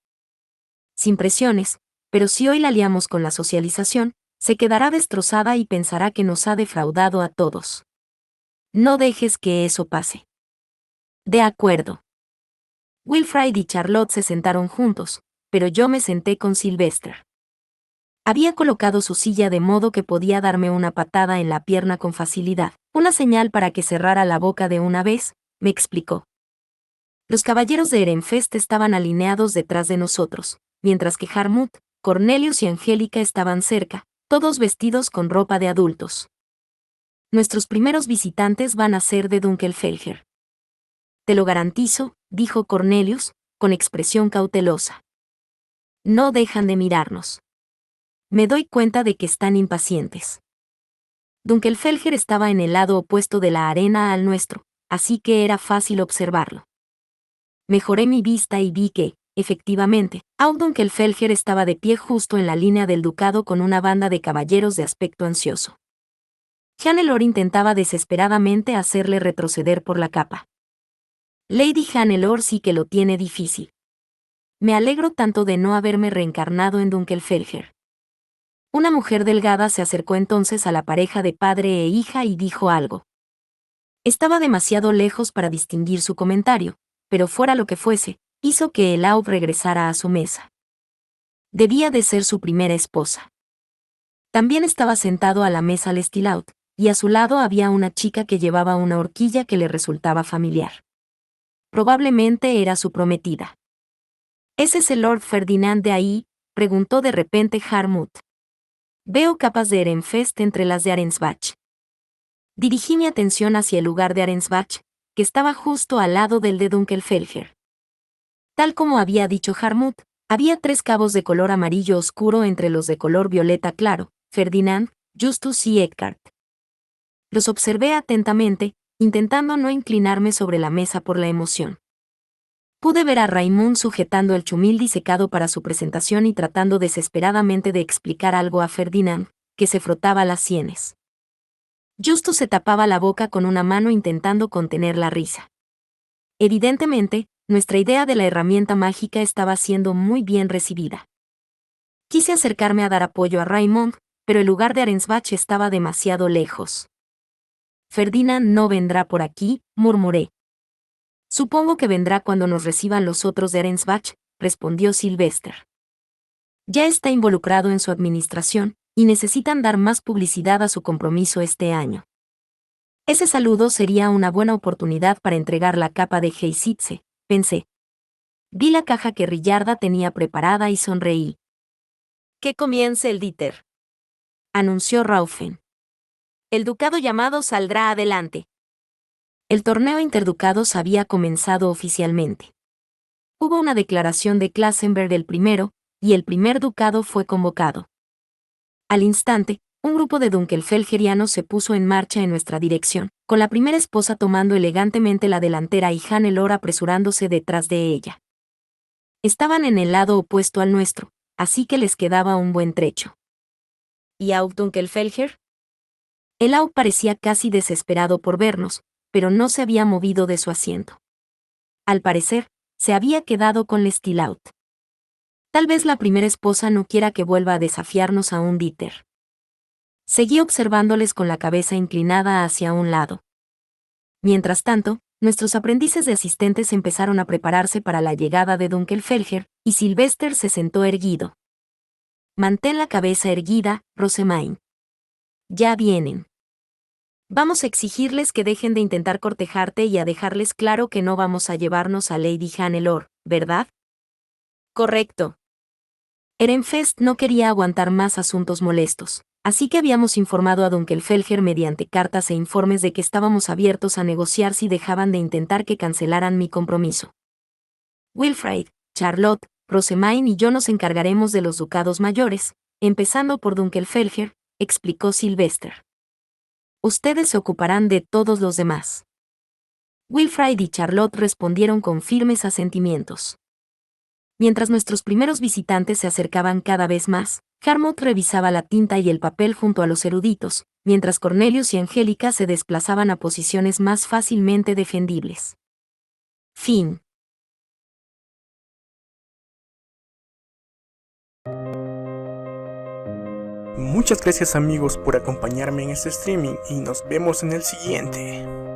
Sin presiones, pero si hoy la liamos con la socialización, se quedará destrozada y pensará que nos ha defraudado a todos. No dejes que eso pase. De acuerdo. Wilfrid y Charlotte se sentaron juntos, pero yo me senté con Sylvester. Había colocado su silla de modo que podía darme una patada en la pierna con facilidad, una señal para que cerrara la boca de una vez, me explicó. Los caballeros de Ehrenfest estaban alineados detrás de nosotros, mientras que Harmut, Cornelius y Angélica estaban cerca, todos vestidos con ropa de adultos. Nuestros primeros visitantes van a ser de Dunkelfelger. Te lo garantizo, dijo Cornelius, con expresión cautelosa. No dejan de mirarnos. Me doy cuenta de que están impacientes. Dunkelfelger estaba en el lado opuesto de la arena al nuestro, así que era fácil observarlo. Mejoré mi vista y vi que, efectivamente, Dunkelfelger estaba de pie justo en la línea del ducado con una banda de caballeros de aspecto ansioso. Hannelore intentaba desesperadamente hacerle retroceder por la capa. Lady Hannelore sí que lo tiene difícil. Me alegro tanto de no haberme reencarnado en Dunkelfelger. Una mujer delgada se acercó entonces a la pareja de padre e hija y dijo algo. Estaba demasiado lejos para distinguir su comentario, pero fuera lo que fuese, hizo que el Aub regresara a su mesa. Debía de ser su primera esposa. También estaba sentado a la mesa Lestilaut, y a su lado había una chica que llevaba una horquilla que le resultaba familiar. Probablemente era su prometida. ¿Ese es el Lord Ferdinand de ahí?, preguntó de repente Harmut. Veo capas de Ehrenfest entre las de Arensbach. Dirigí mi atención hacia el lugar de Arensbach, que estaba justo al lado del de Dunkelfelger. Tal como había dicho Harmut, había 3 cabos de color amarillo oscuro entre los de color violeta claro, Ferdinand, Justus y Eckhart. Los observé atentamente, intentando no inclinarme sobre la mesa por la emoción. Pude ver a Raimund sujetando el chumil disecado para su presentación y tratando desesperadamente de explicar algo a Ferdinand, que se frotaba las sienes. Justus se tapaba la boca con una mano intentando contener la risa. Evidentemente, nuestra idea de la herramienta mágica estaba siendo muy bien recibida. Quise acercarme a dar apoyo a Raimund, pero el lugar de Arensbach estaba demasiado lejos. Ferdinand no vendrá por aquí, murmuré. Supongo que vendrá cuando nos reciban los otros de Arensbach, respondió Sylvester. Ya está involucrado en su administración, y necesitan dar más publicidad a su compromiso este año. Ese saludo sería una buena oportunidad para entregar la capa de Heisitze, pensé. Vi la caja que Rillarda tenía preparada y sonreí. Que comience el Dieter, anunció Raufen. El ducado llamado saldrá adelante. El torneo interducados había comenzado oficialmente. Hubo una declaración de Klassenberg el primero, y el primer ducado fue convocado. Al instante, un grupo de dunkelfelgerianos se puso en marcha en nuestra dirección, con la primera esposa tomando elegantemente la delantera y Hannelore apresurándose detrás de ella. Estaban en el lado opuesto al nuestro, así que les quedaba un buen trecho. ¿Y Aub Dunkelfelger? El Aub parecía casi desesperado por vernos, pero no se había movido de su asiento. Al parecer, se había quedado con Lestilaut. Tal vez la primera esposa no quiera que vuelva a desafiarnos a un Dieter. Seguí observándoles con la cabeza inclinada hacia un lado. Mientras tanto, nuestros aprendices de asistentes empezaron a prepararse para la llegada de Dunkelfelger, y Sylvester se sentó erguido. Mantén la cabeza erguida, Rosemain. Ya vienen. Vamos a exigirles que dejen de intentar cortejarte y a dejarles claro que no vamos a llevarnos a Lady Hannelore, ¿verdad? Correcto. Ehrenfest no quería aguantar más asuntos molestos, así que habíamos informado a Dunkelfelger mediante cartas e informes de que estábamos abiertos a negociar si dejaban de intentar que cancelaran mi compromiso. Wilfrid, Charlotte, Rosemain y yo nos encargaremos de los ducados mayores, empezando por Dunkelfelger, explicó Sylvester. Ustedes se ocuparán de todos los demás. Wilfrid y Charlotte respondieron con firmes asentimientos. Mientras nuestros primeros visitantes se acercaban cada vez más, Harmut revisaba la tinta y el papel junto a los eruditos, mientras Cornelius y Angélica se desplazaban a posiciones más fácilmente defendibles. Fin. Muchas gracias amigos por acompañarme en este streaming y nos vemos en el siguiente.